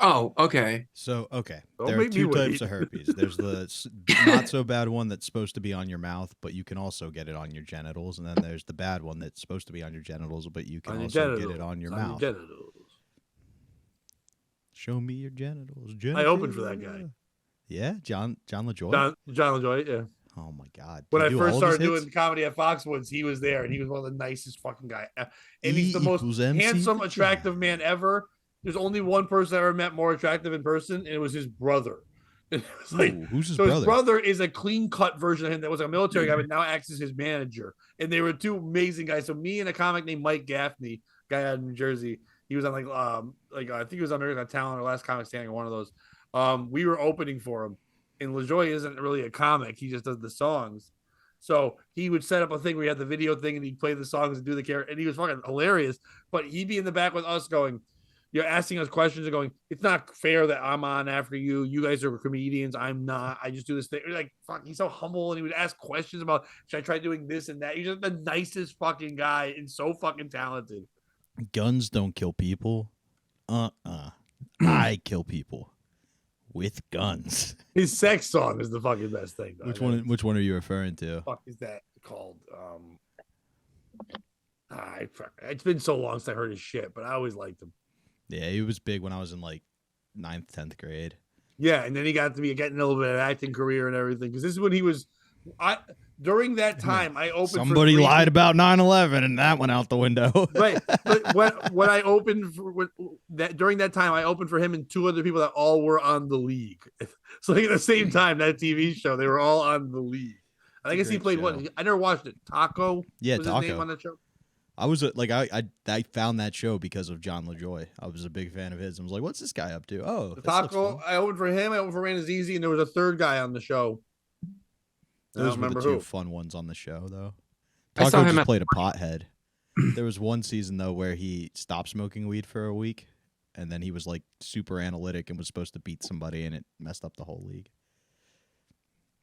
Oh, okay. So, okay. Don't There are make me two types wait. of herpes. There's the not so bad one that's supposed to be on your mouth, but you can also get it on your genitals. And then there's the bad one that's supposed to be on your genitals, but you can also get it on your mouth. Show me your genitals. I opened for that guy. Yeah? John LaJoy? John LaJoy, yeah. Oh, my God. When I Did he do first all of his started hits? doing comedy at Foxwoods, he was there, and he was one of the nicest fucking guys. And he's the E most equals MC. handsome, attractive man ever. There's only one person I ever met more attractive in person, and it was his brother. It was like, Ooh, who's his so brother? his brother is a clean-cut version of him that was a military guy, but now acts as his manager. And they were two amazing guys. So me and a comic named Mike Gaffney, guy out of New Jersey, he was on I think he was on American Got Talent or Last Comic Standing or one of those. We were opening for him, and LaJoy isn't really a comic; he just does the songs. So he would set up a thing where he had the video thing, and he'd play the songs and do the character, and he was fucking hilarious. But he'd be in the back with us going, you're asking us questions and going, it's not fair that I'm on after you. You guys are comedians. I'm not. I just do this thing. Like, fuck, he's so humble, and he would ask questions about, should I try doing this and that? He's just the nicest fucking guy and so fucking talented. Guns don't kill people. I kill people with guns. His sex song is the fucking best thing. Though. Which one are you referring to? The fuck is that called? It's been so long since I heard his shit, but I always liked him. Yeah, he was big when I was in like 9th, 10th grade. Yeah, and then he got to be getting a little bit of acting career and everything. Because this is when he was during that time I opened Somebody for lied about 9/11 and that went out the window. Right. But when I opened during that time, I opened for him and two other people that all were on the League. So like at the same time, that TV show, they were all on the League. And I guess he played show. what? I never watched it. Taco? Yeah, was Taco. his name on that show? I was like, I found that show because of John LaJoy. I was a big fan of his. I was like, what's this guy up to? Oh, The this looks Taco. fun. I opened for him. I opened for Ranazizi, and there was a third guy on the show. I Those don't were the remember two who. fun ones on the show, though. I saw Taco him just at- played a pothead. There was one season though where he stopped smoking weed for a week, and then he was like super analytic and was supposed to beat somebody, and it messed up the whole league.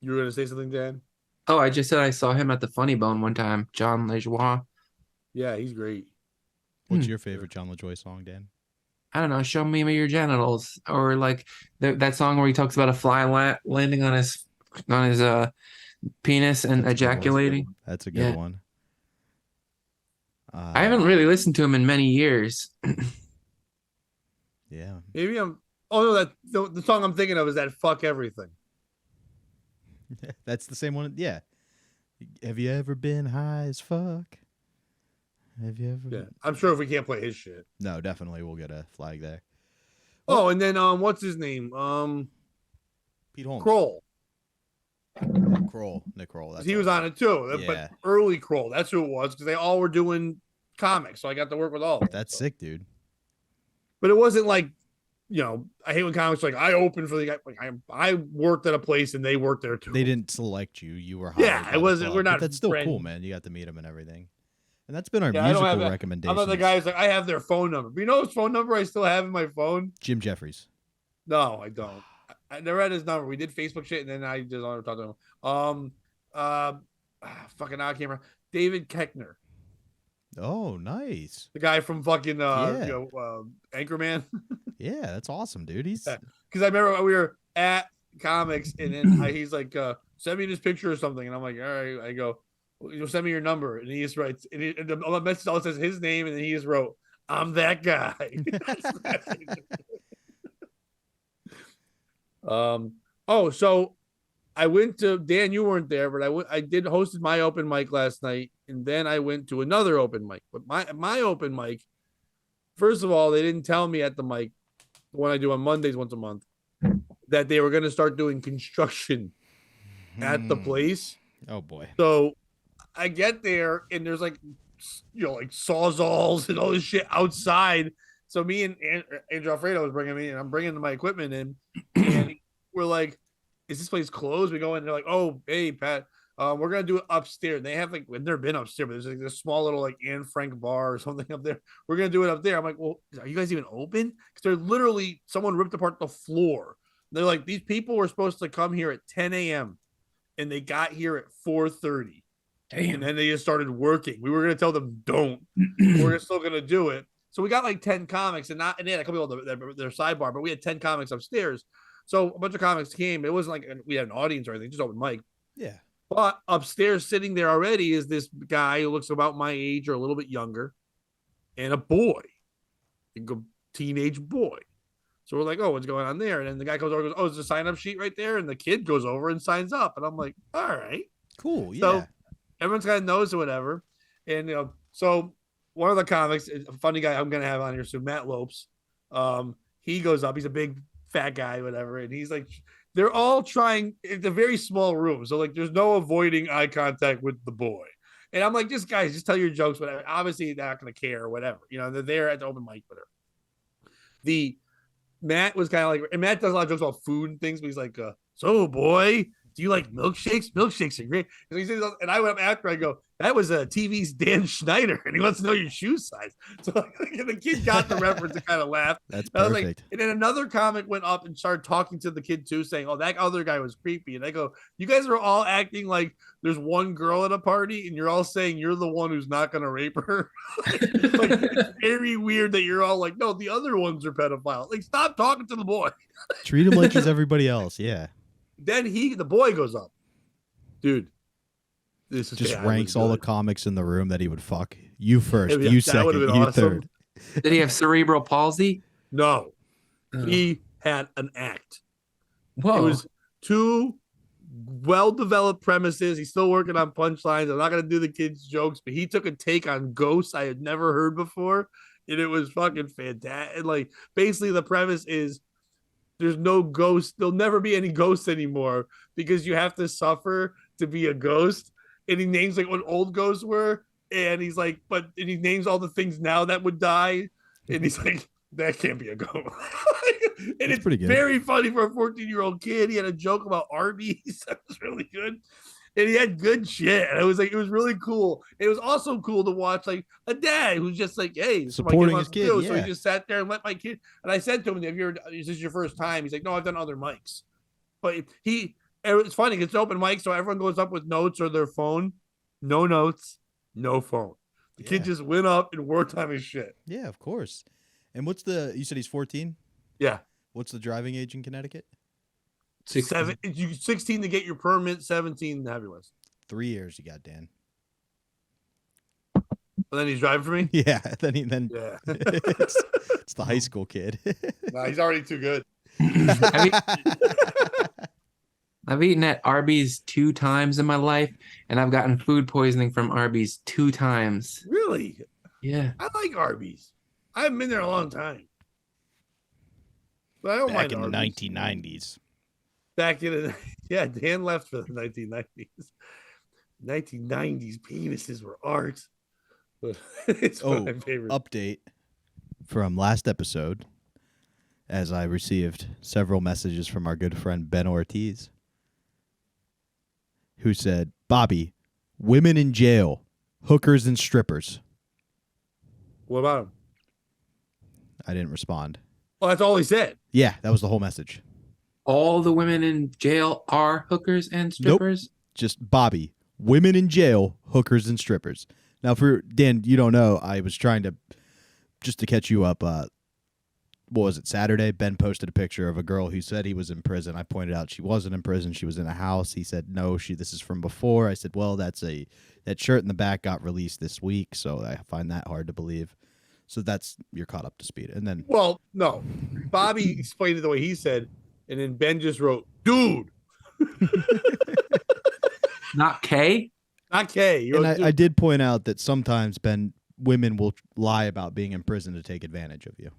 You were gonna say something, Dan? Oh, I just said I saw him at the Funny Bone one time. John LaJoie. Yeah, he's great. What's your favorite John LaJoy song, Dan? I don't know. Show me your genitals, or like that song where he talks about a fly landing on his penis and That's a good one. ejaculating. That's a good Yeah. one. I haven't really listened to him in many years. Yeah. Maybe I'm. Oh no, the song I'm thinking of is that "Fuck Everything." That's the same one. Yeah. Have you ever been high as fuck? Have you ever? Yeah, I'm sure if we can't play his shit. No, definitely we'll get a flag there. Oh, and then what's his name? Pete Holmes. Kroll. Nick Kroll. That's He was on it too, Yeah. but early Kroll. That's who it was because they all were doing comics, so I got to work with all of them. That's sick, dude. But it wasn't like, I hate when comics are like I opened for the guy. Like I worked at a place and they worked there too. They didn't select you. You were hired. Yeah, by it the wasn't. club. We're But not. that's still friends. cool, man. You got to meet him and everything. And that's been our Yeah, I don't musical have recommendations. I'm not the guy who's like I have their phone number. But you know his phone number I still have in my phone? Jim Jeffries. No, I don't. I never had his number. We did Facebook shit and then I just don't talk to him. Fucking now I can't remember. David Keckner. Oh, nice. The guy from fucking Yeah. Anchorman. Yeah, that's awesome, dude. He's Because I remember we were at comics and then he's like, send me this picture or something. And I'm like, all right. I go, well, send me your number. And he just writes, and the message all says his name. And then he just wrote, I'm that guy. So I went to, Dan, you weren't there, but I did hosted my open mic last night. And then I went to another open mic. But my open mic, first of all, they didn't tell me at the mic the one I do on Mondays once a month, that they were going to start doing construction at the place. Oh boy. So I get there and there's like, like sawzalls and all this shit outside. So me and Andrew Alfredo was bringing me, and I'm bringing my equipment in, and we're like, "Is this place closed?" We go in, and they're like, "Oh, hey, Pat, we're gonna do it upstairs." They have like, we've never been upstairs, but there's like this small little like Anne Frank bar or something up there. We're gonna do it up there. I'm like, "Well, are you guys even open?" Because they're literally someone ripped apart the floor. They're like, "These people were supposed to come here at 10 a.m. and they got here at 4:30." Damn. And then they just started working. We were gonna tell them don't. We're still gonna do it. So we got like 10 comics, and they had a couple of their sidebar, but we had 10 comics upstairs. So a bunch of comics came. It wasn't like we had an audience or anything, just open mic. Yeah. But upstairs, sitting there already, is this guy who looks about my age or a little bit younger, and a boy, a teenage boy. So we're like, "Oh, what's going on there?" And then the guy comes over and goes, "Oh, there's a sign-up sheet right there." And the kid goes over and signs up. And I'm like, "All right. Cool. Yeah. So everyone's kind of knows or whatever." And, so one of the comics, a funny guy I'm going to have on here soon, Matt Lopes. He goes up. He's a big fat guy, whatever. And he's like, they're all trying. It's a very small room. So like, there's no avoiding eye contact with the boy. And I'm like, just guys, just tell your jokes, whatever. Obviously they're not going to care or whatever. They're there at the open mic, whatever. Matt was kind of like, and Matt does a lot of jokes about food and things, but he's like, "So boy, do you like milkshakes? Milkshakes are great." And I went up after, I go, "That was TV's Dan Schneider, and he wants to know your shoe size." So the kid got the reference and kind of laughed. That's I was perfect. like, and then another comic went up and started talking to the kid too, saying, "Oh, that other guy was creepy." And I go, "You guys are all acting like there's one girl at a party, and you're all saying you're the one who's not going to rape her." Like, it's very weird that you're all like, "No, the other ones are pedophiles." Like, stop talking to the boy. Treat him like he's everybody else. Yeah. Then the boy goes up, dude. This is Just ranks all the comics in the room that he would fuck. You first, Yeah, you that second, would've you been awesome. third. Did he have cerebral palsy? No, Oh. he had an act. Whoa. It was two well-developed premises. He's still working on punchlines. I'm not gonna do the kids' jokes, but he took a take on ghosts I had never heard before, and it was fucking fantastic. Like, basically, the premise is there's no ghost. There'll never be any ghosts anymore because you have to suffer to be a ghost. And he names like what old ghosts were, and he's like, and he names all the things now that would die, and he's like, that can't be a ghost. And it's pretty good. very funny for a 14-year-old kid. He had a joke about Arby's that was really good, and he had good shit. And it was really cool. It was also cool to watch like a dad who's just like, "Hey, this is what my Supporting wants his to kid, do." So yeah. he just sat there and let my kid. And I said to him, "Is this your first time?" He's like, "No, I've done other mics." But it's funny. It's open mic, so everyone goes up with notes or their phone. No notes, no phone. The kid just went up and worked on his shit. Yeah, of course. And you said he's 14? Yeah. What's the driving age in Connecticut? 16 to get your permit, 17 to have your license. 3 years you got, Dan. And then he's driving for me? Yeah, then Yeah. it's the high school kid. Nah, he's already too good. I've eaten at Arby's 2 times in my life, and I've gotten food poisoning from Arby's 2 times. Really? Yeah. I like Arby's. I haven't been there a long time. But I don't Back mind in the Arby's. 1990s. Back in the yeah, Dan left for the 1990s. 1990s penises were art. But it's one of my favorite. Update from last episode, as I received several messages from our good friend Ben Ortiz, who said, "Bobby, women in jail, hookers and strippers." What about him? I didn't respond. Well, that's all he said. Yeah, that was the whole message. All the women in jail are hookers and strippers? Just Bobby, women in jail, hookers and strippers. Now, for Dan, you don't know, I was trying to, just to catch you up, what was it, Saturday? Ben posted a picture of a girl who said he was in prison. I pointed out she wasn't in prison. She was in a house. He said, no, this is from before. I said, well, that shirt in the back got released this week, so I find that hard to believe. So you're caught up to speed. And then, well, no, Bobby explained it the way he said, and then Ben just wrote, dude. Not K? Not K. And I did point out that sometimes, Ben, women will lie about being in prison to take advantage of you.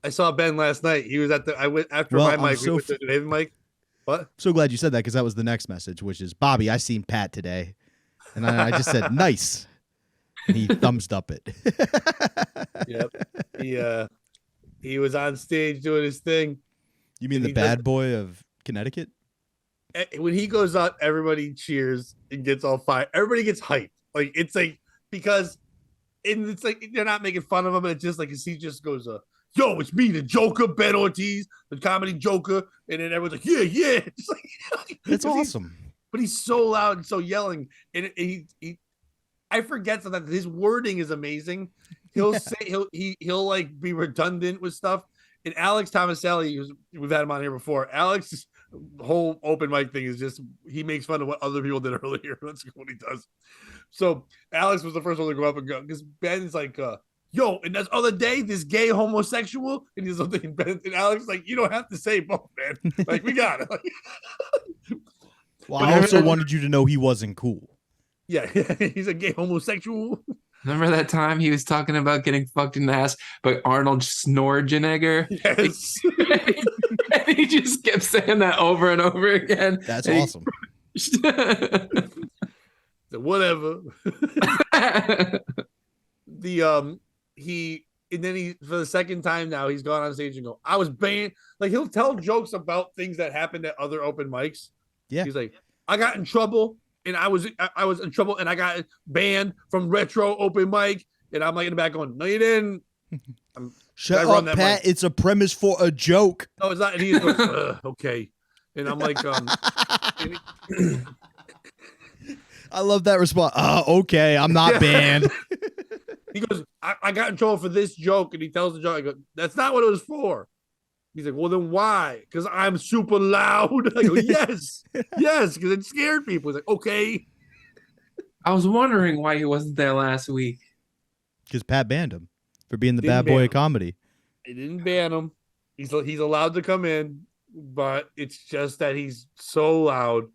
I saw Ben last night. He was at the. I went after Well, my I'm mic. so We went to the David mic. What? So glad you said that because that was the next message, which is Bobby, I seen Pat today. And I just said, nice. And he thumbs up it. Yep. He was on stage doing his thing. You mean And the he bad boy of Connecticut? When he goes out, everybody cheers and gets all fired. Everybody gets hyped. Like it's like because it's like they're not making fun of him. It's just like he just goes, "Yo, it's me, the Joker, Ben Ortiz, the comedy Joker," and then everyone's like, "Yeah, yeah." Just like, That's awesome. But he's so loud and so yelling, and I forget sometimes his wording is amazing. He'll say he'll like be redundant with stuff. And Alex Tomaselli, we've had him on here before. Alex's whole open mic thing is just he makes fun of what other people did earlier. That's what he does. So Alex was the first one to go up and go because Ben's like, "Yo, and that other day, this gay homosexual," and he's something. Ben and Alex is like, "You don't have to say both, man. Like we got it." Well, I also wanted you to know he wasn't cool. Yeah, he's a gay homosexual. Remember that time he was talking about getting fucked in the ass by Arnold Schwarzenegger? Yes. And he just kept saying that over and over again. That's awesome. So whatever. He and then he for the second time now he's gone on stage and go, "I was banned." Like he'll tell jokes about things that happened at other open mics. Yeah. He's like, "I got in trouble and I was in trouble and I got banned from retro open mic." And I'm like in the back going, "No, you didn't." Shut up, Pat. It's a premise for a joke. No, it's not. And he goes, "Okay." And I'm like, I love that response. Okay, I'm not banned. He goes, I got in trouble for this joke. And he tells the joke. I go, "That's not what it was for." He's like, "Well, then why?" "Because I'm super loud." I go, "Yes, yes, because it scared people." He's like, "Okay." I was wondering why he wasn't there last week. Because Pat banned him for being the bad boy of comedy. They didn't ban him. He's allowed to come in, but it's just that he's so loud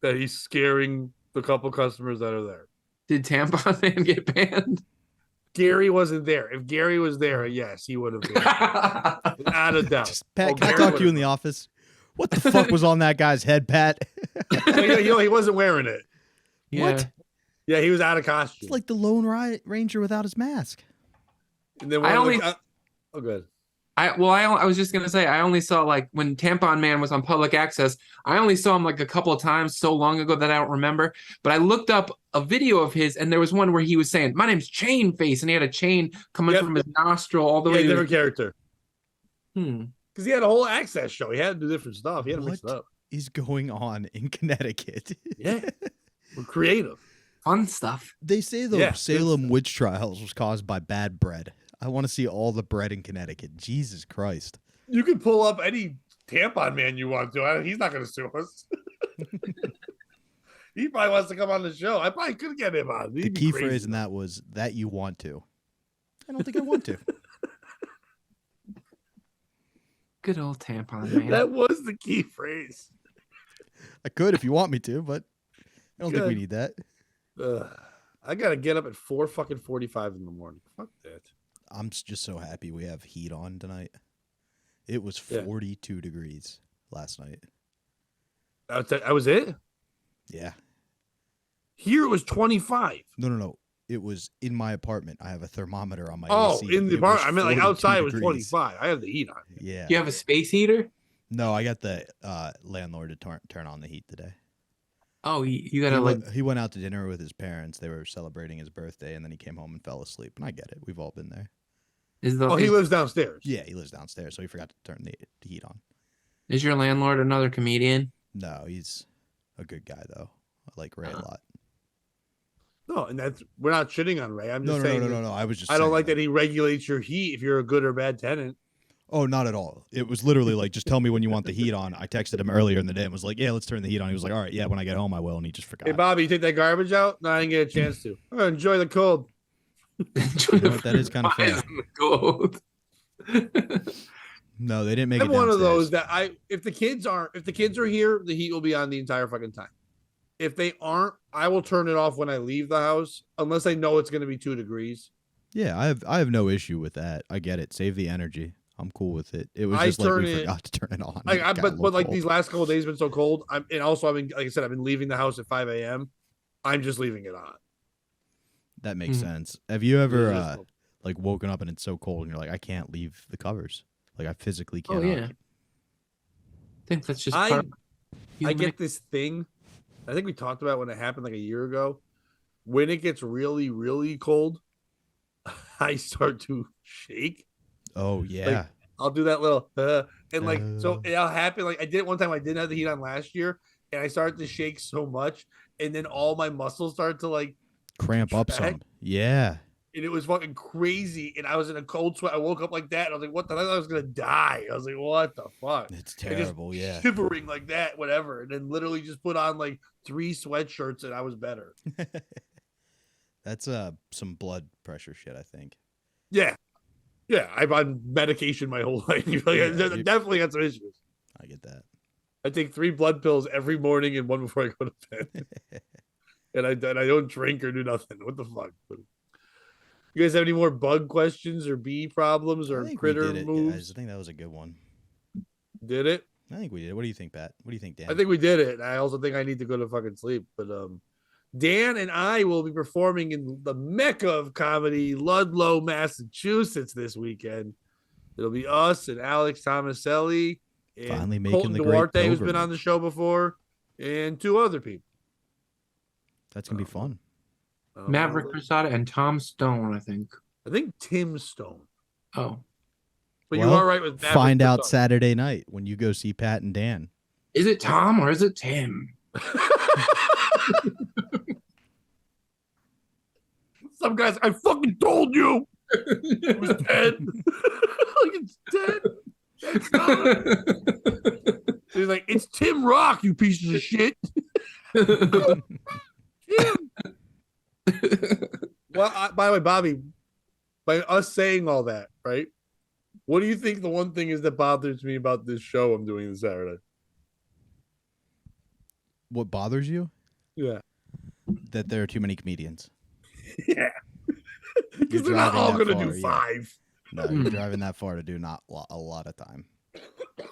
that he's scaring the couple customers that are there. Did Tampon Man get banned? Gary wasn't there. If Gary was there, yes, he would have been. Without a doubt. Pat, can I talk to you in the office? What the fuck was on that guy's head, Pat? He wasn't wearing it. Yeah. What? Yeah, he was out of costume. It's like the Lone Ranger without his mask. And then oh, good. I was just gonna say I only saw like when Tampon Man was on public access. I only saw him like a couple of times so long ago that I don't remember. But I looked up a video of his, and there was one where he was saying, "My name's Chain Face," and he had a chain coming from his nostril all the way. Different character. Because he had a whole access show. He had to do different stuff. He had to mix it up. What is going on in Connecticut? Yeah, we're creative. Fun stuff. They say the Salem witch trials was caused by bad bread. I want to see all the bread in Connecticut. Jesus Christ. You can pull up any Tampon Man you want to. He's not going to sue us. He probably wants to come on the show. I probably could get him on. The key phrase in that was that you want to. I don't think I want to. Good old Tampon Man. That was the key phrase. I could if you want me to, but I don't think we need that. I got to get up at 4:45 in the morning. Fuck that. I'm just so happy we have heat on tonight. It was 42 degrees last night. That was it? Yeah. Here it was 25. No. It was in my apartment. I have a thermometer on my AC. In the apartment. I meant like outside it was 25. I have the heat on. Yeah. You have a space heater? No, I got the landlord to turn on the heat today. Oh, you gotta He went out to dinner with his parents. They were celebrating his birthday, and then he came home and fell asleep. And I get it. We've all been there. He lives downstairs. Yeah, he lives downstairs, so he forgot to turn the heat on. Is your landlord another comedian? No, he's a good guy though. I like Ray a lot. No, and we're not shitting on Ray. I'm just saying. No. I was just. I don't like that he regulates your heat if you're a good or bad tenant. Oh, not at all. It was literally like, just tell me when you want the heat on. I texted him earlier in the day and was like, yeah, let's turn the heat on. He was like, all right, yeah, when I get home I will, and he just forgot. Hey, Bobby, you take that garbage out? No, I didn't get a chance to. Oh, enjoy the cold. You know what, that is kind of fair. Cold. No, they didn't make it. I'm one of those that if the kids are here, the heat will be on the entire fucking time. If they aren't, I will turn it off when I leave the house, unless I know it's going to be 2 degrees. Yeah, I have no issue with that. I get it. Save the energy. I'm cool with it. It was I just like we turn it- forgot to turn it on. I, It I got a but little like cold. these last couple of days have been so cold. And also I've been, like I said, I've been leaving the house at 5 a.m. I'm just leaving it on. That makes Mhm. sense. Have you ever It's just- like woken up and it's so cold and you're like, I can't leave the covers. Like I physically Oh cannot. yeah. I think that's just I part of I human get this thing. I think we talked about when it happened like a year ago. When it gets really, really cold, I start to shake. Oh yeah. I'll do that little and like so Oh. it'll happen. Like I did it one time. I didn't have the heat on last year, and I started to shake so much, and then all my muscles started to like, Cramp up contract, some. Yeah. and it was fucking crazy. And I was in a cold sweat. I woke up like that, and I was like, "What the hell? I was gonna die." I was like, "What the fuck?" It's And just terrible. Yeah. shivering like that, whatever. And then literally just put on like 3 sweatshirts, and I was better. That's some blood pressure shit, I think. Yeah, yeah. I've on medication my whole life. Like, Yeah, I definitely got some issues. I get that. I take 3 blood pills every morning and 1 before I go to bed. and I don't drink or do nothing. What the fuck? You guys have any more bug questions or bee problems I or think we critter did it, moves? guys. I think that was a good one. Did it? I think we did. What do you think, Pat? What do you think, Dan? I think we did it. I also think I need to go to fucking sleep. But Dan and I will be performing in the Mecca of comedy, Ludlow, Massachusetts this weekend. It'll be us and Alex Tomaselli and Finally making Colton the great Duarte, who's been on the pilgrimage. show before, and 2 other people. That's gonna be fun. Maverick Posada and Tom Stone, I think. I think Tim Stone. Oh, But Well, you are right with Maverick find out Posada. Saturday night when you go see Pat and Dan. is it Tom or is it Tim? Some guys, I fucking told you it was dead. Like it's dead. It's not. He's like, it's Tim Rock, you pieces of shit. Tim. Well, by the way, Bobby, by us saying all that, right? What do you think the one thing is that bothers me about this show I'm doing this Saturday? What bothers you? Yeah. That there are too many comedians. Yeah. Because they're not driving all that going to far, do yeah. 5. No, you're driving that far to do not a lot of time.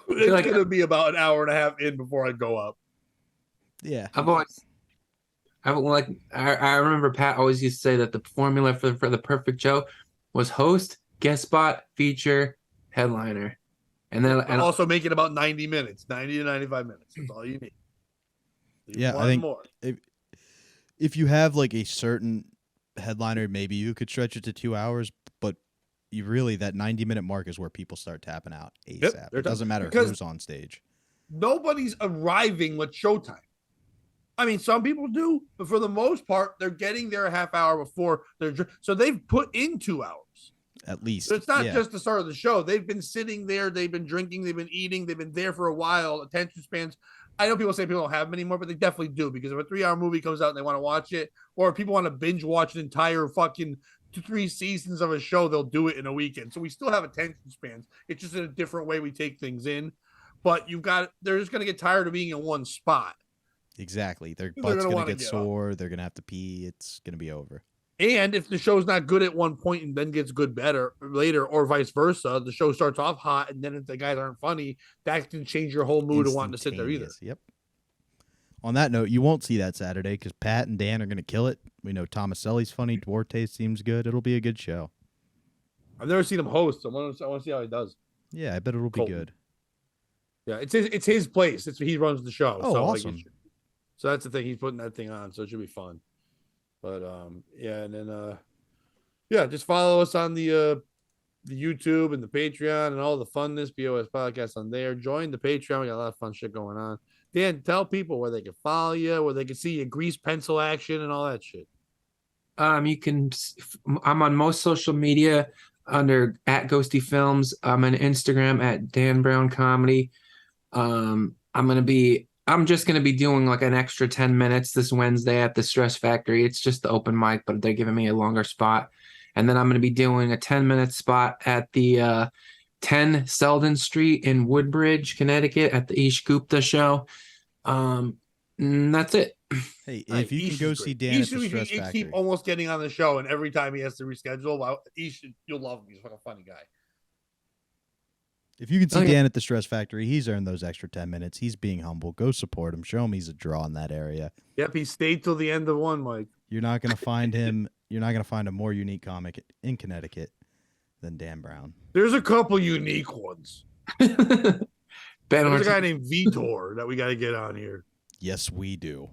It's like- going to be about an hour and a half in before I go up. Yeah. I remember Pat always used to say that the formula for the perfect show was host, guest spot, feature, headliner, and then And also make it about 90 minutes, 90 to 95 minutes. That's all you need. You Yeah, I want think more. if you have like a certain headliner, maybe you could stretch it to 2 hours, but you really that 90-minute mark is where people start tapping out ASAP. they're It doesn't matter because- who's on stage. Nobody's arriving with showtime. I mean, some people do, but for the most part, they're getting there a half hour before so they've put in 2 hours. At least. So it's not yeah. just the start of the show. They've been sitting there, they've been drinking, they've been eating, they've been there for a while. Attention spans. I know people say people don't have them anymore, but they definitely do, because if a 3-hour movie comes out and they want to watch it, or if people want to binge watch an entire fucking 3 seasons of a show, they'll do it in a weekend. So we still have attention spans. It's just in a different way we take things in. But they're just gonna get tired of being in one spot. Exactly. Their They're butt's gonna gonna wanna get get up. sore. They're gonna have to pee. It's gonna be over. And if the show's not good at one point and then gets good better later, or vice versa, the show starts off hot and then if the guys aren't funny, that can change your whole mood of wanting to sit there either. Instantaneous. Yep. On that note, you won't see that Saturday because Pat and Dan are gonna kill it. We know Tomaselli's funny. Duarte seems good. It'll be a good show. I've never seen him host. So I want to see how he does. Yeah, I bet it'll be Colton. good. Yeah, it's his place. He runs the show. Oh, so, awesome. So that's the thing. He's putting that thing on, so it should be fun. But yeah, and then yeah, just follow us on the YouTube and the Patreon and all the funness POS podcast on there. Join the Patreon. We got a lot of fun shit going on. Dan, tell people where they can follow you, where they can see your grease pencil action and all that shit. I'm on most social media under @Ghosty Films. I'm on Instagram @Dan Brown Comedy. I'm just gonna be doing like an extra 10 minutes this Wednesday at the Stress Factory. It's just the open mic, but they're giving me a longer spot. And then I'm gonna be doing a 10-minute spot at the 10 Selden Street in Woodbridge, Connecticut at the Ish Gupta show. And that's it. Hey, Right, if you can Ish go is see great. Dan at Ish, the we Stress keep Factory, almost getting on the show, and every time he has to reschedule, Ish, you'll love him. He's like a funny guy. If you can see Oh, yeah. Dan at the Stress Factory, he's earned those extra 10 minutes. He's being humble. Go support him. Show him he's a draw in that area. Yep, he stayed till the end of one, Mike. You're not going to find him. You're not going to find a more unique comic in Connecticut than Dan Brown. There's a couple unique ones. Ben There's a Ortiz. guy named Vitor that we got to get on here. Yes, we do.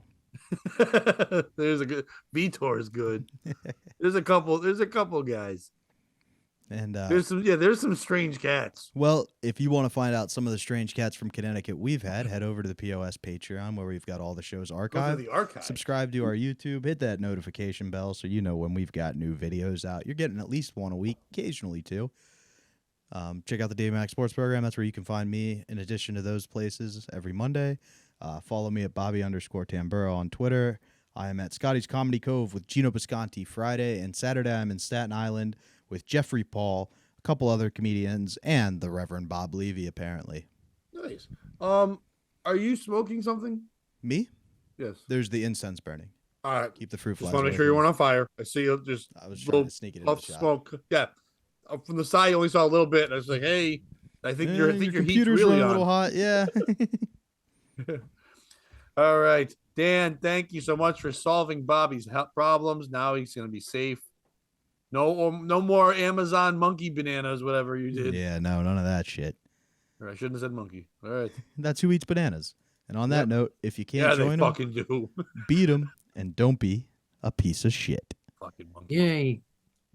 There's a good Vitor is good. There's a couple guys. And there's some strange cats. well, if you want to find out some of the strange cats from Connecticut we've had, head over to the POS Patreon where we've got all the shows Go to archived. the archive. Subscribe to our YouTube, hit that notification bell so you know when we've got new videos out. You're getting at least one a week, occasionally two. Check out the Dave Max Sports Program. That's where you can find me in addition to those places every Monday. Follow me at Bobby_Tamburo on Twitter. I am at Scotty's Comedy Cove with Gino Bisconti Friday, and Saturday I'm in Staten Island with Jeffrey Paul, a couple other comedians, and the Reverend Bob Levy, apparently. Nice. Are you smoking something? Me? Yes. There's the incense burning. All right. Keep the fruit flies Just want to away make sure you from weren't me. on fire. I see you just I was little trying to sneak it in the puff shop. smoke. Yeah. From the side, you only saw a little bit. And I was like, hey, I think your heat's computer's really running a on. little hot. Yeah. All right, Dan, thank you so much for solving Bobby's health problems. Now he's going to be safe. No more Amazon monkey bananas, whatever you did. Yeah, no, none of that shit. Or I shouldn't have said monkey. All right. That's who eats bananas. And on that Yep. note, if you Yeah, can't they join them, fucking do. beat them and don't be a piece of shit. Fucking monkey. Yay.